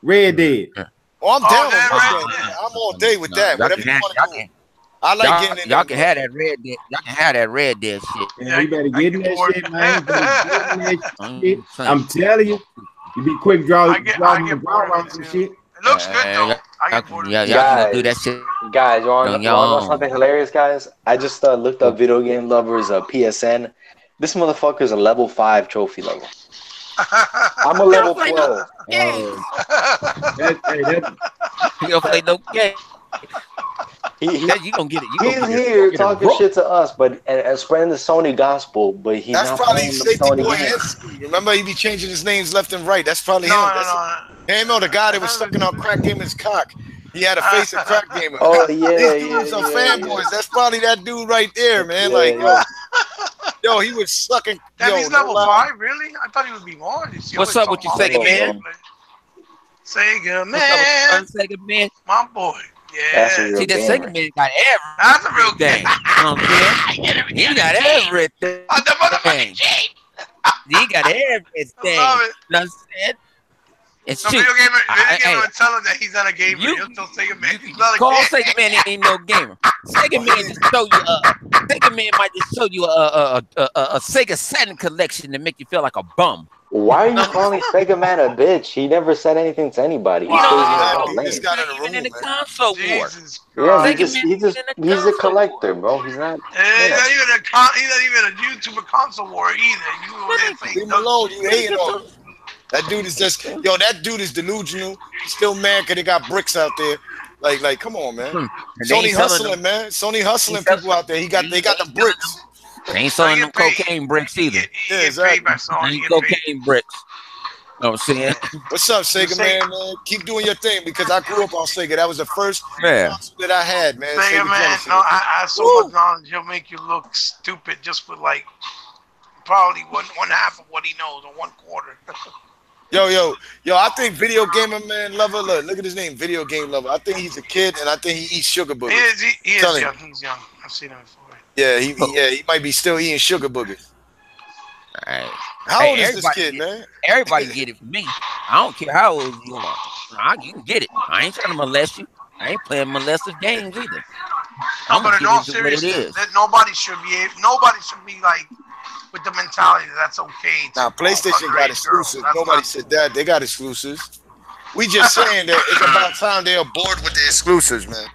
Red Dead. Oh, I'm down with that. I'm all day with that. Whatever you want to do. I like getting in. Y'all can have that Red Dead. Y'all can have that Red Dead shit. Yeah, you better get in that shit, man. I'm telling you, you be quick drawing some shit. It looks good though. Y'all can do that shit. Guys, you want to know something hilarious, guys? I just looked up Video Game Lovers PSN. This motherfucker's a level 5 trophy level. I'm a level 12. You don't play no game. You don't get it. He's here talking shit to us, but and spreading the Sony gospel, but he's that's not probably Safety Boy Hensky. Remember, he be changing his names left and right. That's probably him. Hey, no, the guy that was sucking on Crack Gamer's cock. He had a face of Crack Gamer. Oh yeah, these dudes are fanboys. That's probably that dude right there, man. Yo, he was sucking. He's level 5, really? I thought he would be more. What's up with you, Sega Man? Sega Man. Sega Man, my boy. Yeah. See, that Sega Man got everything. That's a real game. He got everything. On the motherfucking G. He got everything. I love it. It's video gamer will tell him that he's not a gamer. He'll tell Sega Man he's not a gamer. Call Sega Man ain't no gamer. Sega Man just show you Sega Man might just show you a Sega Saturn collection to make you feel like a bum. Why are you calling Sega Man a bitch? He never said anything to anybody. He's even in the console war. Yeah, he's a collector, bro. He's not. He's not even a YouTuber console war either. Leave him alone. You hating on him. That dude is just that dude is delusional. He's still mad because they got bricks out there. Like, come on, man. Sony hustling, man. Sony hustling people out there. They got the bricks. They ain't selling them cocaine bricks either. Yeah, exactly. Ain't cocaine bricks. You know what I'm saying? What's up, Sega man? Keep doing your thing because I grew up on Sega. That was the first console that I had, man. Sega man, no, I have so much knowledge. He'll make you look stupid just for like probably one half of what he knows or 1/4. Yo, I think Video Gamer Man Lover, look at his name, Video Game Lover. I think he's a kid and I think he eats sugar boogers. He is young. He's young. I've seen him before. Yeah, he might be still eating sugar boogers. All right. How old is this kid, man? Everybody get it from me. I don't care how old you are. You can get it. I ain't trying to molest you. I ain't playing molestive games either. But in all seriousness, nobody should be like with the mentality that that's okay. Now, PlayStation got exclusives. Nobody said that. They got exclusives. We just saying that it's about time they're bored with the exclusives, man.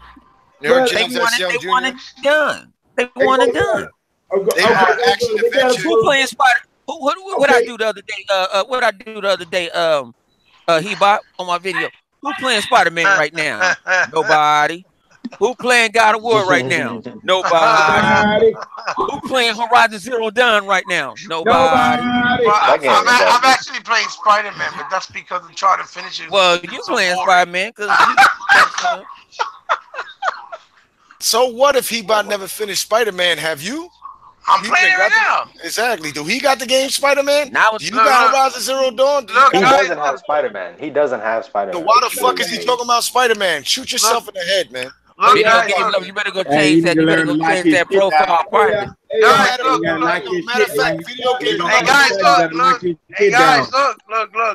You know, James S. Young Jr. They want it done. They want it done. They are action adventure. Who playing Spider? What I do the other day? He-Bop on my video. Who playing Spider-Man right now? Nobody. Who playing God of War right now? Nobody. Who playing Horizon Zero Dawn right now? Nobody. I'm actually playing Spider-Man, but that's because I'm trying to finish it. Well, you playing Spider-Man because. So what if He-Bot never finished Spider-Man? Have you? I'm playing it right now. Exactly. Do he got the game Spider-Man? Now you got Horizon Zero Dawn? He doesn't have Spider-Man. He doesn't have Spider-Man. So why the fuck is he talking about Spider-Man? Shoot yourself in the head, man. You better go change that. You better go change that profile part. Matter of fact, video game. Hey guys, look. Hey guys, look.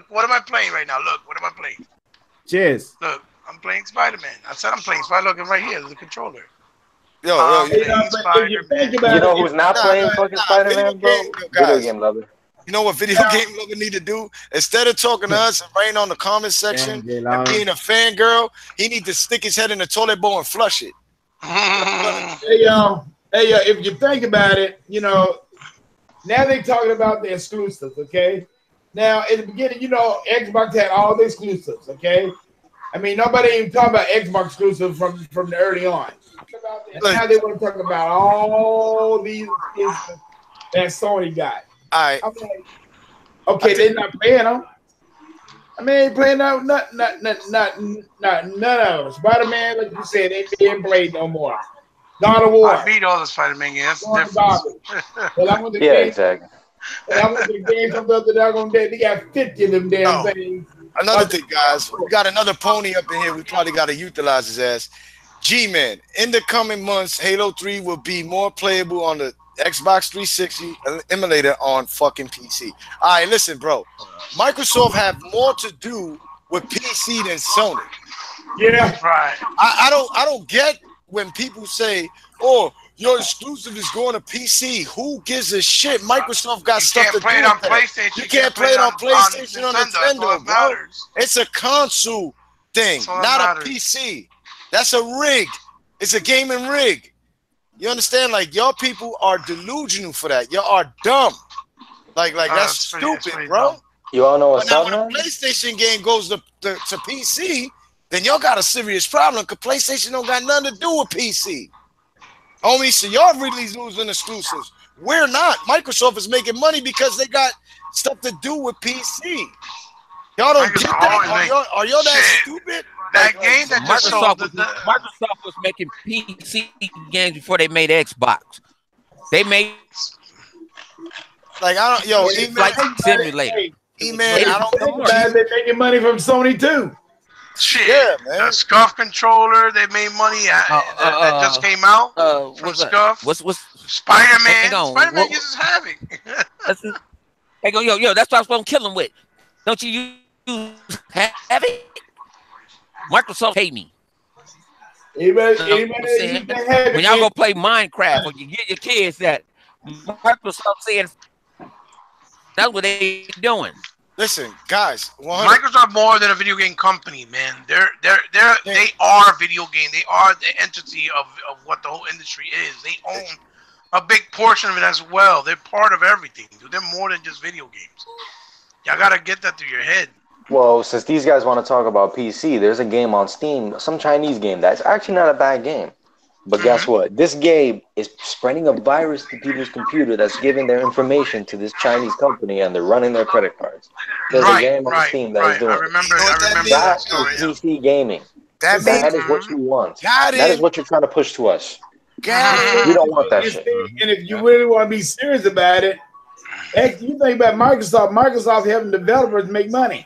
What am I playing right now? Look, what am I playing? Cheers. Look, I'm playing Spider-Man. I said I'm playing Spider-Man. Look, right here, there's a controller. You know who's not playing fucking Spider-Man, bro? Video Game Lover. You know what Video Game Lover need to do? Instead of talking to us and writing on the comment section and being a fangirl, he need to stick his head in the toilet bowl and flush it. Hey yo, if you think about it, now they're talking about the exclusives, okay? Now, in the beginning, Xbox had all the exclusives, okay? I mean, nobody even talking about Xbox exclusives from the early on. And now they want to talk about all these that Sony got. All right. I'm like, Okay, they're not paying them. I mean, they ain't playing out none of them. Spider-Man, like you said, they ain't played no more. God of War. I beat all the Spider-Man games. That's different. Well, I went to Yeah, game, exactly. and I went to the game from the other doggone day. They got 50 of them damn things. Another thing, guys, we got another pony up in here. We probably got to utilize his ass. G-Man, in the coming months, Halo 3 will be more playable on the Xbox 360 emulator on fucking PC. All right, listen, bro. Microsoft have more to do with PC than Sony. Yeah, right. I don't get when people say, "Oh, your exclusive is going to PC." Who gives a shit? Microsoft got stuff to do. You can't play it on PlayStation. You can't play it on PlayStation or Nintendo, bro. It's a console thing, not a PC. That's a rig. It's a gaming rig. You understand? Like, your people are delusional for that. Y'all are dumb. Like that's stupid, bro. Dumb. You all know what's But now up, when a man? PlayStation game goes to PC, then y'all got a serious problem because PlayStation don't got nothing to do with PC. Homie, so y'all really losing exclusives. We're not. Microsoft is making money because they got stuff to do with PC. Y'all don't get that? Are y'all that stupid? That game that just sold Microsoft was making PC games before they made Xbox. They made like I don't like simulator. Man, I don't know. They're making money from Sony too. Shit, yeah, man. The Scuff controller, they made money that just came out from Scuff. What's Spider-Man? Spider-Man uses Havoc. Hey, go, yo, that's what I was gonna kill him with. Don't you use Havoc? Microsoft hate me. When y'all go play Minecraft, or you get your kids that Microsoft saying that's what they doing. Listen, guys, Microsoft more than a video game company, man. They are a video game. They are the entity of what the whole industry is. They own a big portion of it as well. They're part of everything, dude. They're more than just video games. Y'all gotta get that through your head. Well, since these guys want to talk about PC, there's a game on Steam, some Chinese game that's actually not a bad game. But guess what? This game is spreading a virus to people's computer that's giving their information to this Chinese company, and they're running their credit cards. There's a game on Steam that is doing I remember that is PC gaming. That is what you want. That is what you're trying to push to us. We don't want that shit. And if you really want to be serious about it, you think about Microsoft helping developers make money.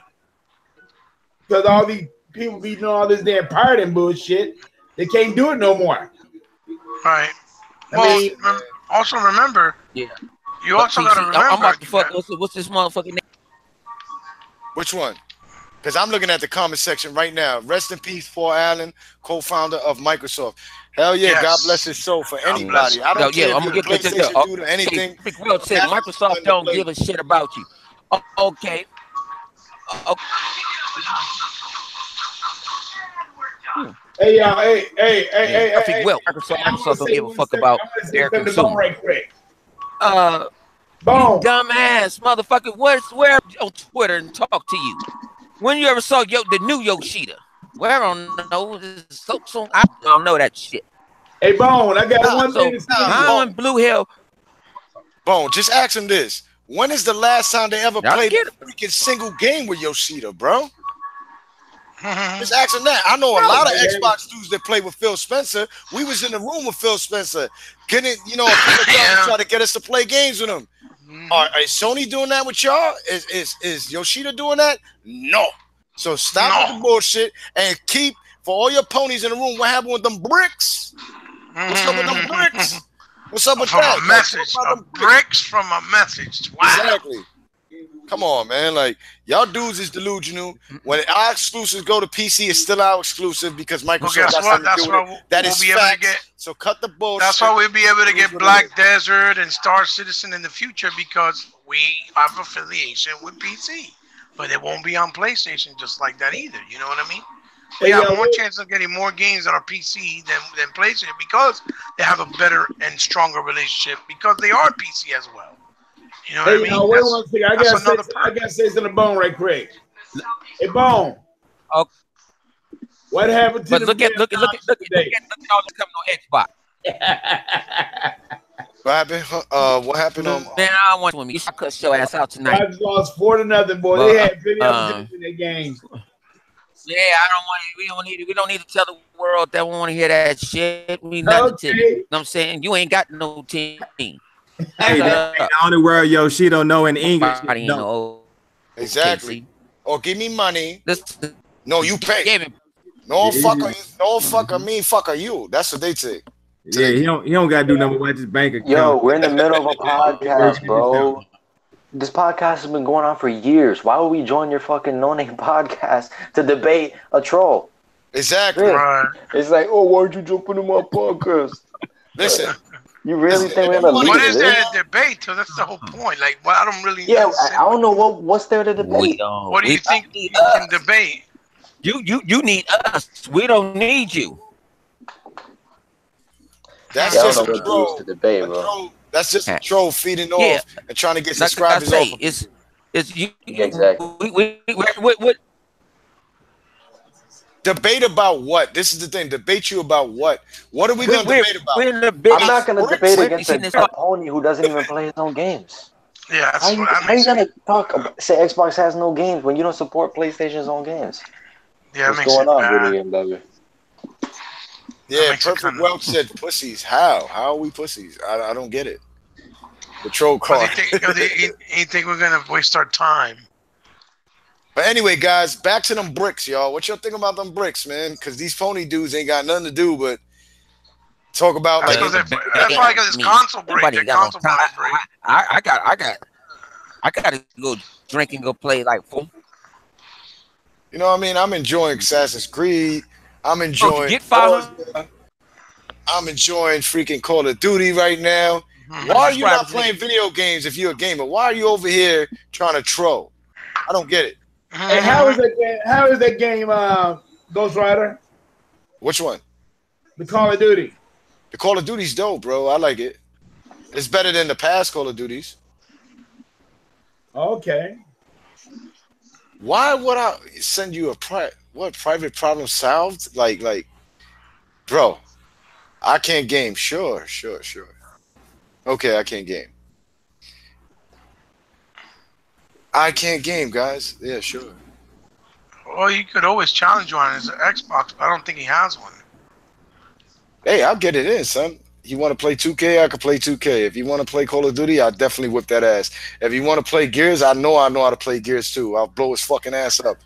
Because all these people be doing all this damn pirating bullshit, they can't do it no more. Right. Also remember. Yeah. You also got to remember. I'm about to fuck. What's this motherfucking name? Which one? Because I'm looking at the comment section right now. Rest in peace, Paul Allen, co-founder of Microsoft. Hell yeah, yes. God bless his soul for anybody. I don't care if you're PlayStation dude or anything. Will said Microsoft don't give a shit about you. Okay. Hey, y'all, hey. Well, Microsoft don't give a fuck about their consumer. Right quick. Dumbass motherfucker. Where on Twitter and talk to you? When you ever saw the new Yoshida? Where I don't know. I don't know that shit. Hey, Bone, I got one thing to say. I'm in Blue Hill. Bone, just ask him this. When is the last time they ever played a freaking single game with Yoshida, bro? Just ask him that. I know a lot of Xbox dudes that play with Phil Spencer. We was in the room with Phil Spencer. Getting, try to get us to play games with him. Is Sony doing that with y'all? Is Yoshida doing that? No. So stop with the bullshit and keep, for all your ponies in the room, what happened with them bricks? What's up with them bricks? What's up with that? From a message. Bricks from a message. Wow. Exactly. Come on, man. Like, y'all dudes is delusional. When our exclusives go to PC, it's still our exclusive because Microsoft got something to do with it. That is facts. So cut the bullshit. That's why we'll be able to get Black Desert and Star Citizen in the future because we have affiliation with PC. But it won't be on PlayStation just like that either. You know what I mean? We have more chance of getting more games on our PC than PlayStation because they have a better and stronger relationship because they are PC as well. You know what I mean? Wait one second. I gotta say something to Bone right quick. Hey, Bone. Okay. What happened to look at all the coming on Xbox. What happened? What happened on? Man, I want to. You should cut your ass out tonight. Dodgers lost 4-0, boy. They had plenty of in that game. Yeah, I don't want it. We don't need to tell the world that we want to hear that shit. We nothing to you. You know what I'm saying? You ain't got no team. Hey, that's the only word yo she don't know in English. No. Exactly. Or give me money. Listen, no, you pay. No fucker, no fucker me, fucker you. That's what they say. Yeah, he don't gotta do nothing with his bank account. Yo, we're in the middle of a podcast, bro. This podcast has been going on for years. Why would we join your fucking no-name podcast to debate a troll? Exactly. Right. It's like, oh, why'd you jump into my podcast? Listen. You really think we're gonna leave What is there to debate? So that's the whole point. Like, well, I don't really. Yeah, I don't know what's there to debate. What do you think you can debate? You need us. We don't need you. That's just a troll to debate, bro. That's just a troll feeding off and trying to get subscribers off. It's you. Exactly. What? Debate about what? This is the thing. Debate you about what? What are we going to debate about? I'm not going to debate against a pony who doesn't even play his own games. Yeah, that's how you going to talk about, say Xbox has no games when you don't support PlayStation's own games? Yeah, what's going on, Video BMW? Yeah, Perfect Welch said pussies. How? How are we pussies? I don't get it. The troll car. You think we're going to waste our time? But anyway, guys, back to them bricks, y'all. What y'all think about them bricks, man? Because these phony dudes ain't got nothing to do but talk about like. That's why I got this console break. Console break. I got to go drink and go play like fool. You know what I mean? I'm enjoying Assassin's Creed. I'm enjoying. I'm enjoying freaking Call of Duty right now. Why are you not playing video games if you're a gamer? Why are you over here trying to troll? I don't get it. And how is that game? How is that game, Ghost Rider? Which one? The Call of Duty. The Call of Duty's dope, bro. I like it. It's better than the past Call of Duties. Okay. Why would I send you a private problem solved? Like, bro, I can't game. Sure. Okay, I can't game. I can't game, guys. Yeah, sure. Well, you could always challenge you on his Xbox, but I don't think he has one. Hey, I'll get it in, son. You want to play 2K? I could play 2K. If you want to play Call of Duty, I'll definitely whip that ass. If you want to play Gears, I know how to play Gears too. I'll blow his fucking ass up.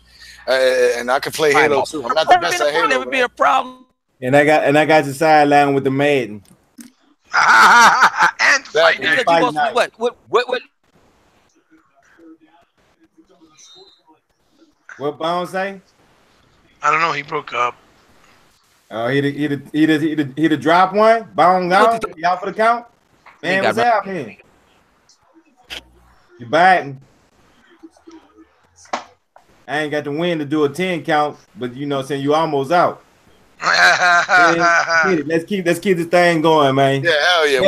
And I could play Halo too. I'm not the best at Halo. Never be a problem. And I got your sideline with the Madden. And fight night. What? What Bones say? I don't know. He broke up. Oh, he'd drop one. Bones out. Y'all for the count. Man, what's happening? You biting? I ain't got the win to do a 10 count, but you know what I'm saying, you almost out. Man, let's keep this thing going, man. Yeah, hell yeah.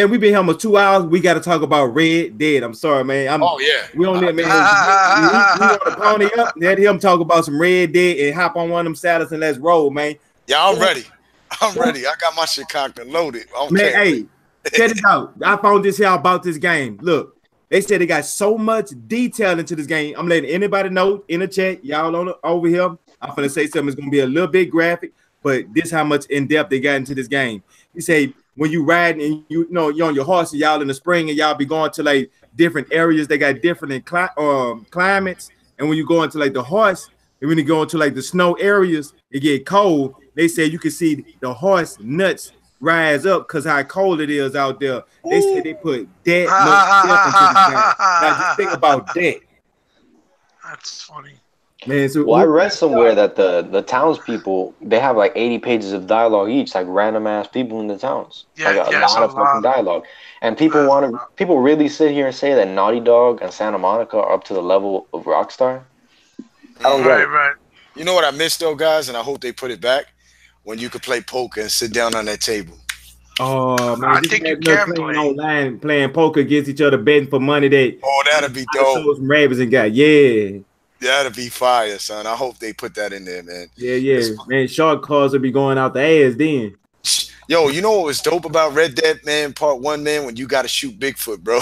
We've been here almost 2 hours. We got to talk about Red Dead. I'm sorry, man. We on there, man. We want to pony up. Let him talk about some Red Dead and hop on one of them saddles and let's roll, man. Yeah, I'm ready. I got my shit cocked and loaded. Man, hey, check it out. I found this here about this game. Look. They said they got so much detail into this game. I'm letting anybody know in the chat, y'all over here. I'm finna say something that's gonna be a little bit graphic, but this how much in depth they got into this game. He say when you riding and you're on your horse and y'all in the spring and y'all be going to like different areas. They got different climates, and when you go into like the horse and when you go into like the snow areas, it get cold. They say you can see the horse nuts rise up because how cold it is out there. They said they put that much stuff into the game. Now just think about that. That's funny. Man, so I read somewhere that the townspeople, they have like 80 pages of dialogue each, like random ass people in the towns. Yeah, like a lot of fucking dialogue. And people really sit here and say that Naughty Dog and Santa Monica are up to the level of Rockstar. I don't get it. Right. You know what I missed though, guys, and I hope they put it back? When you could play poker and sit down on that table. Oh man, I think you can play online, playing poker against each other, betting for money. That'd be dope. Some rabbits and got that'd be fire, son. I hope they put that in there, man. Yeah, man. Shark calls will be going out the ass then. Yo, you know what was dope about Red Dead, man, Part 1, man? When you got to shoot Bigfoot, bro.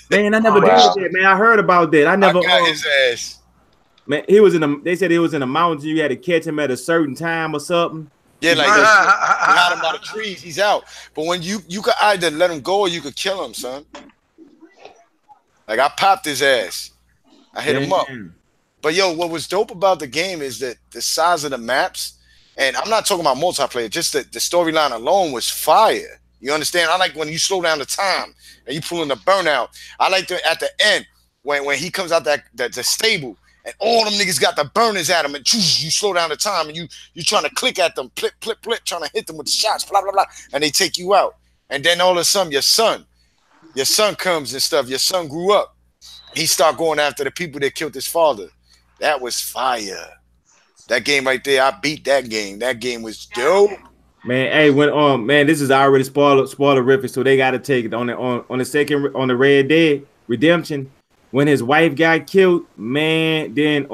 Man, I never did that, man. I heard about that. I never got his ass. Man, he was in the. They said he was in the mountains. You had to catch him at a certain time or something. Yeah, like you got him by the trees. He's out. But when you could either let him go or you could kill him, son. Like I popped his ass. I hit him up. But yo, what was dope about the game is that the size of the maps. And I'm not talking about multiplayer, just the storyline alone was fire. You understand? I like when you slow down the time and you pull in the burnout. I like at the end when he comes out the stable and all them niggas got the burners at him and you slow down the time and you trying to click at them, plip, plip, plip, trying to hit them with the shots, blah, blah, blah, and they take you out. And then all of a sudden your son comes and stuff. Your son grew up. He start going after the people that killed his father. That was fire. That game right there, I beat that game. That game was dope. Man, hey, when man, this is already spoilerific, so they gotta take it on the Red Dead Redemption. When his wife got killed, man, then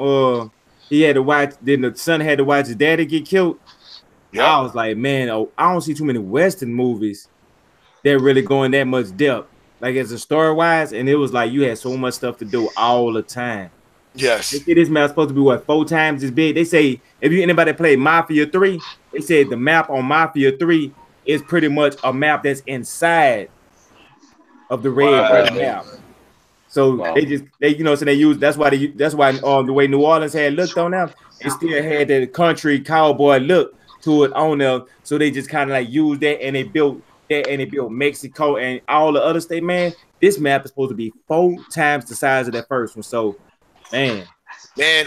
he had to watch. Then the son had to watch his daddy get killed. Yep. I was like, man, I don't see too many Western movies that really go in that much depth, like as a story wise. And it was like you had so much stuff to do all the time. Yes. They say this map's supposed to be what 4 times as big. They say if anybody played Mafia 3, they said the map on Mafia 3 is pretty much a map that's inside of the red map. So they use that's why the way New Orleans had looked on them, it still had that country cowboy look to it on them. So they just kind of like used that and they built that and they built Mexico and all the other state. Man, this map is supposed to be 4 times the size of that first one. So man,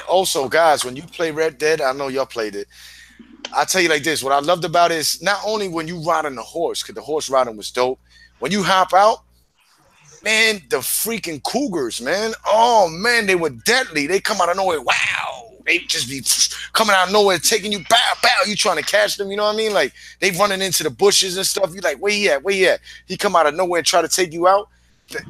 also, guys, when you play Red Dead, I know y'all played it. I'll tell you like this. What I loved about it is not only when you ride on the horse, because the horse riding was dope. When you hop out, man, the freaking cougars, man. Oh, man, they were deadly. They come out of nowhere. Wow. They just be coming out of nowhere, taking you, bow, bow. You trying to catch them, you know what I mean? Like, they running into the bushes and stuff. You like, where he at? Where he at? He come out of nowhere and try to take you out.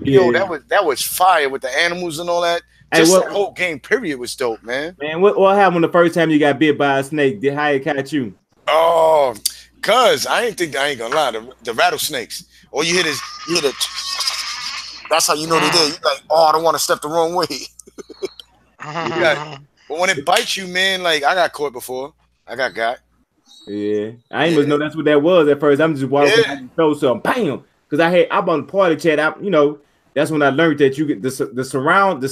Yo, that was fire with the animals and all that. Just the whole game period was dope, man. Man, what happened the first time you got bit by a snake? How it catch you? Oh, cuz I ain't gonna lie. The rattlesnakes. All you hear is that's how you know they're there. You like, oh, I don't want to step the wrong way. But when it bites you, man, like I got caught before. I got. Yeah, I ain't even know that's what that was at first. I'm just walking and throw something, bam. Because I'm on the party chat. That's when I learned that you get the surround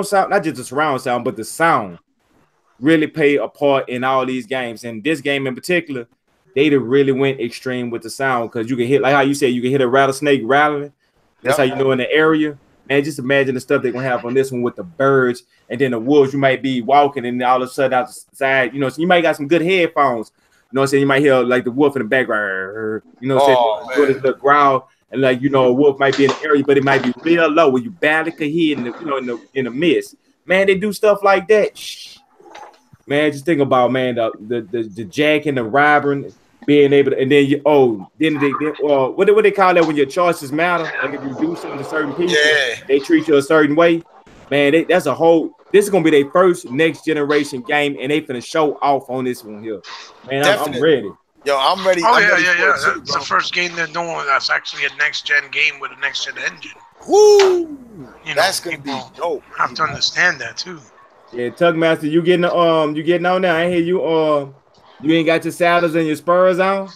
sound, not just the surround sound, but the sound really play a part in all these games. And this game in particular, they really went extreme with the sound because you can hit, like how you said, you can hit a rattlesnake rattling. That's how you know in the area. Man, just imagine the stuff they're gonna have on this one with the birds and then the wolves. You might be walking and all of a sudden outside, so you might got some good headphones. You know what I'm saying? You might hear like the wolf in the background, doing this little growl. And like a wolf might be in the area, but it might be real low where you barely could hear in the mist. Man, they do stuff like that. Shh. Man, just think about the jack and the robber being able to, and then what do they call that when your choices matter? Like if you do something to certain people, they treat you a certain way. Man, this is gonna be their first next generation game, and they finna show off on this one here. Man, I'm ready. Yo, I'm ready. Oh, yeah. That's the first game they're doing that's actually a next-gen game with a next-gen engine. Woo! That's going to be dope. Have to understand that, too. Yeah, Tugmaster, you getting on there. I hear you ain't got your saddles and your spurs on?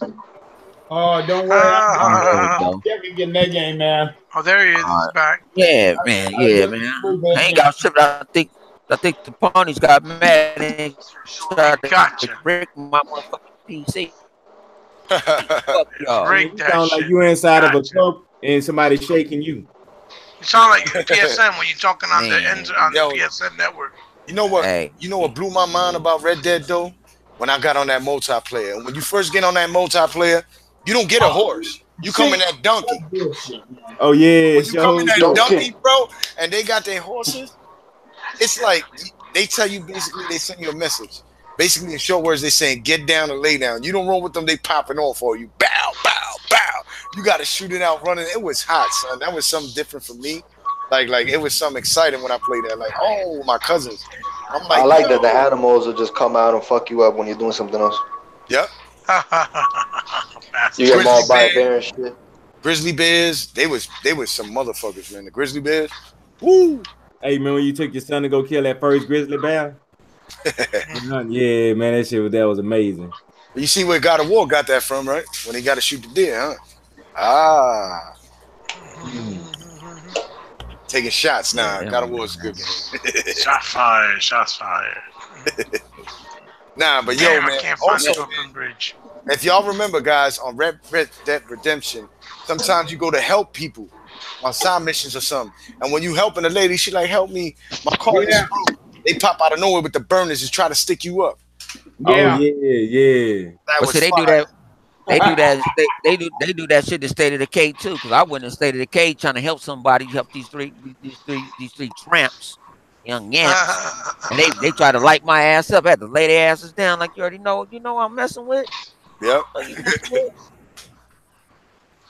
Oh, don't worry. I'm getting that game, man. Oh, there he is. He's back. Yeah, man. I ain't got shit. I think the ponies got mad and tried to break my motherfucking PC. You sound like you inside of a truck and somebody shaking you. You sound like PSN when you're talking on the PSN network. You know what? Hey. You know what blew my mind about Red Dead though? When I got on that multiplayer. When you first get on that multiplayer, you don't get a horse. You come in that donkey. Oh yeah, when you come in that donkey, bro, and they got their horses. It's like they tell you basically they send you a message. Basically, in short words, they saying get down and lay down. You don't roll with them, they popping off for you. Bow, bow, bow. You got to shoot it out running. It was hot, son. That was something different for me. Like it was something exciting when I played that. Like, oh, my cousins. I'm like, I like that the animals will just come out and fuck you up when you're doing something else. Yep. You get mauled by a bear and shit. Grizzly bears, they was some motherfuckers, man. The grizzly bears. Woo! Hey, man, when you took your son to go kill that first grizzly bear? Yeah, man, that was amazing. You see where God of War got that from, right? When he got to shoot the deer, huh? Ah. Taking shots now. God of War is good, man. Shots fired. Nah, but Damn, yo, man. I can't find Also, the Brooklyn Bridge. if y'all remember, guys, on Red Dead Redemption, sometimes you go to help people on side missions or something. And when you helping a lady, she like, help me, my car is broke. They pop out of nowhere with the burners and try to stick you up. Yeah. Oh, yeah. That was they do that. They do that. They do that shit in State of Decay too. Because I went in State of Decay trying to help somebody, help these three tramps, young yamps, and they try to light my ass up. I had to lay their asses down like you already know. You know I'm messing with. Yep.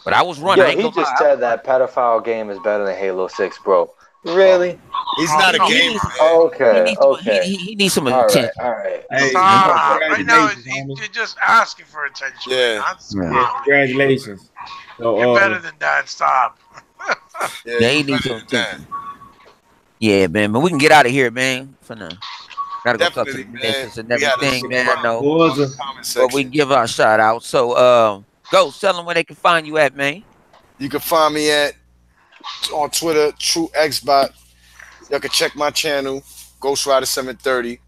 But I was running. Yo, he just said that pedophile game is better than Halo 6, bro. Really? He's not a gamer. Okay. He needs some attention. All right. Hey, right now, you're just asking for attention. Yeah. Congratulations. You're better than that. Stop. Yeah, he needs some attention. Yeah, man. But we can get out of here, man. For now. Gotta go talk to the business and everything, man. I know. But we can give our shout out. So, Ghost, tell them where they can find you at, man. You can find me on Twitter, True Xbot. Y'all can check my channel, Ghost Rider 730.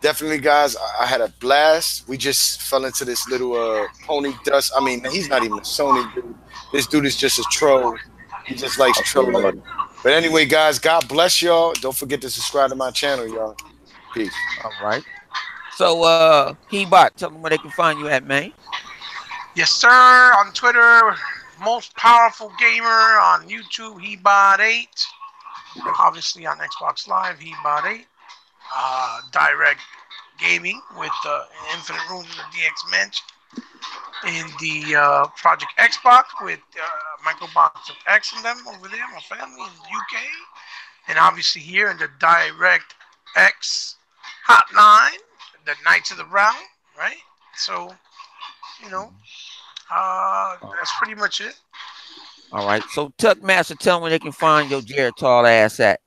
Definitely, guys, I had a blast. We just fell into this little pony dust. I mean, he's not even a Sony dude. This dude is just a troll. He just likes trolling. But anyway, guys, God bless y'all. Don't forget to subscribe to my channel, y'all. Peace. All right. So, He-Bot, tell them where they can find you at, man. Yes, sir. On Twitter, most powerful gamer. On YouTube, He-Bot8. Obviously on Xbox Live, He-Bot8. Direct Gaming with Infinite Rooms of the DX Mansion. In the Project Xbox with Microbox of X and them over there, my family in the UK. And obviously here in the Direct X hotline, the Knights of the Round, right? So, you know, that's pretty much it. All right. So, Tuck Master, tell them where they can find your Jared tall ass at.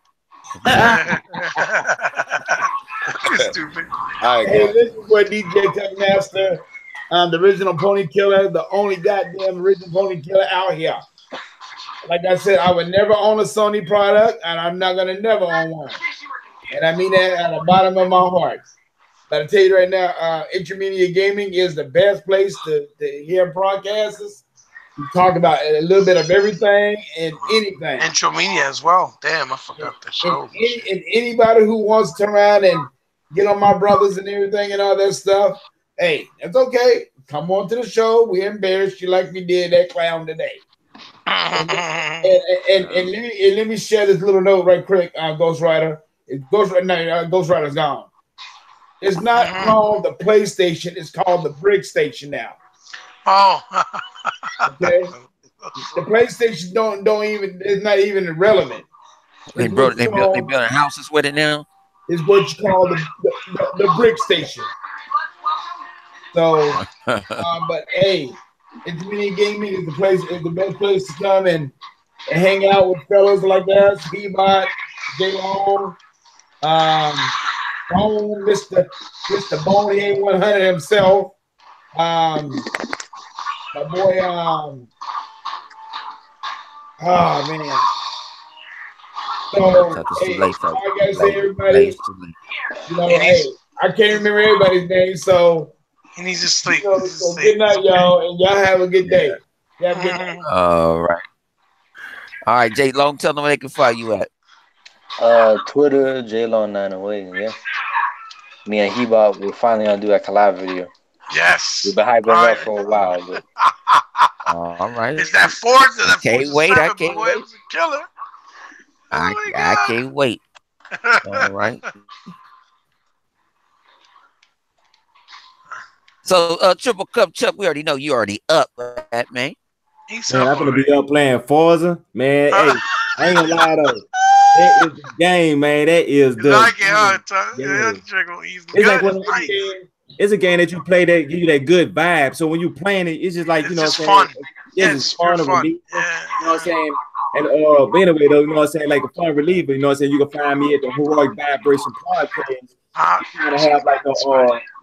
Stupid. All right, hey, this is where DJ Tuck Master, the original Pony Killer, the only goddamn original Pony Killer out here. Like I said, I would never own a Sony product, and I'm not gonna never own one. And I mean that at the bottom of my heart. But I tell you right now, Intermedia Gaming is the best place to hear broadcasters. We talk about a little bit of everything and anything. Intermedia as well. Damn, I forgot the show. And anybody who wants to turn around and get on my brothers and everything and all that stuff, hey, it's okay. Come on to the show. We embarrassed you like we did that clown today. and let me share this little note right quick, Ghost Rider. Ghost Rider's gone. It's not called the PlayStation. It's called the Brick Station now. Oh. Okay. The PlayStation don't even. It's not even relevant. They building houses with it now. It's what you call the Brick Station. So, but hey, Intermedia Gaming is the best place to come and hang out with fellas like us, He-Bot, J-Long, Bone, Mr. Bone, he ain't 100 himself. My boy, oh man. So, hey, I gotta say, everybody, you know, hey, I can't remember everybody's name, so he needs to sleep. So good night, y'all, and y'all have a good day. Have a good night. All right, J Long, tell them where they can find you at. Twitter, JLong908, yeah. Me and He-Bot, we're finally gonna do a collab video. Yes. We've been hyping up for a while, but all right. Is that fourth? I can't wait. I can't wait. Killer. I can't wait. All right. So, Triple Cup Chuck, we already know you already up, right, man. Man, I'm gonna be up playing Forza, man. Hey, I ain't gonna lie though. That is the game, man. That is the. Like it, yeah. it's like it's a game that you play that give you that good vibe. So when you playing it, it's just like, you know what I'm saying? Fun. Yeah, it's fun. You know what I'm saying? And but anyway, though, you know what I'm saying? Like a fun reliever, you know what I'm saying? You can find me at the Heroic Vibration Podcast. Kind of have like a,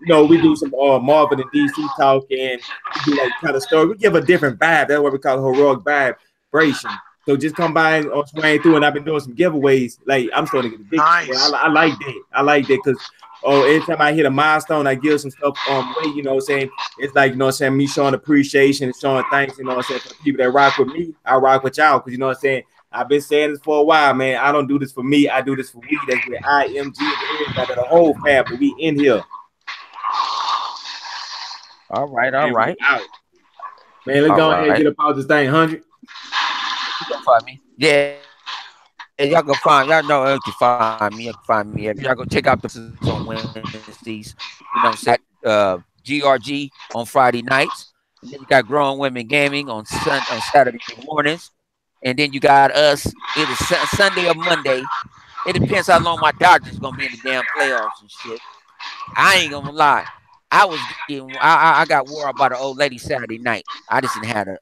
you know, we do some Marvel and DC talk, and we do like kind of story. We give a different vibe. That's what we call Heroic Vibration. So just come by and swing through, and I've been doing some giveaways. Like I'm starting to get addicted. Nice. I like that. I like that because every time I hit a milestone, I give some stuff away. You know what I'm saying? It's like, you know what I'm saying, me showing appreciation and showing thanks. You know what I'm saying, for the people that rock with me. I rock with y'all because you know what I'm saying. I've been saying this for a while, man. I don't do this for me. I do this for we. That's with IMG and everybody, the whole family. We in here. All right, all right. Man, let's go ahead and get about this thing, 100. You can find me. Yeah. And y'all can find, y'all know you can find me. You can find me. Y'all go check out the on Wednesdays. You know what I'm saying? GRG on Friday nights. And then you got Grown Women Gaming on Saturday mornings. And then you got us either Sunday or Monday. It depends how long my Dodgers gonna be in the damn playoffs and shit. I ain't gonna lie. I got wore out by the old lady Saturday night. I just didn't have the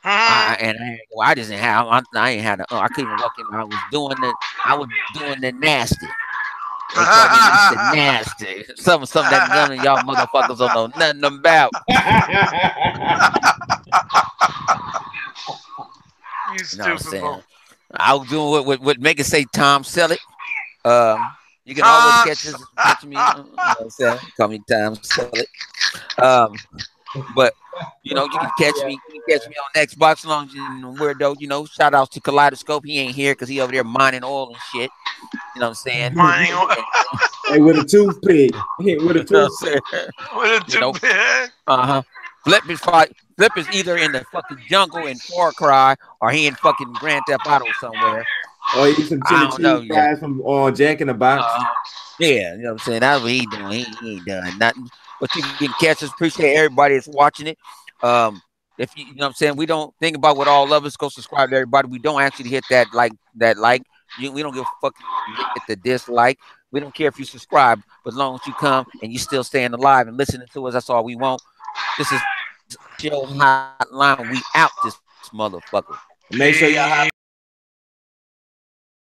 I just didn't have. I ain't had the. I couldn't even walk in. I was doing the nasty. They call me Mr. Nasty. Something that none of y'all motherfuckers don't know nothing about. You stupid. I was doing what make it say Tom Selleck. You can always catch me. You know what I'm saying? Call me Tom Selleck. But you know, you can catch me. You can catch me on Xbox Lounge and Weirdo. You know, shout outs to Kaleidoscope. He ain't here because he over there mining oil and shit. You know what I'm saying? Mining oil. Hey, with a toothpick. With a toothpick. With a toothpick. Flip is either in the fucking jungle in Far Cry or he in fucking Grand Theft Auto somewhere. Or he some chili cheese fries from Jack in the Box. Yeah, you know what I'm saying? That's what he doing. He ain't doing nothing. But you can catch us. Appreciate everybody that's watching it. If you know what I'm saying, we don't think about what all of us. Go subscribe to everybody. We don't actually hit that like. We don't give a fuck if you hit the dislike. We don't care if you subscribe, but as long as you come and you still staying alive and listening to us, that's all we want. This is Joe Hotline. We out this motherfucker. Make sure y'all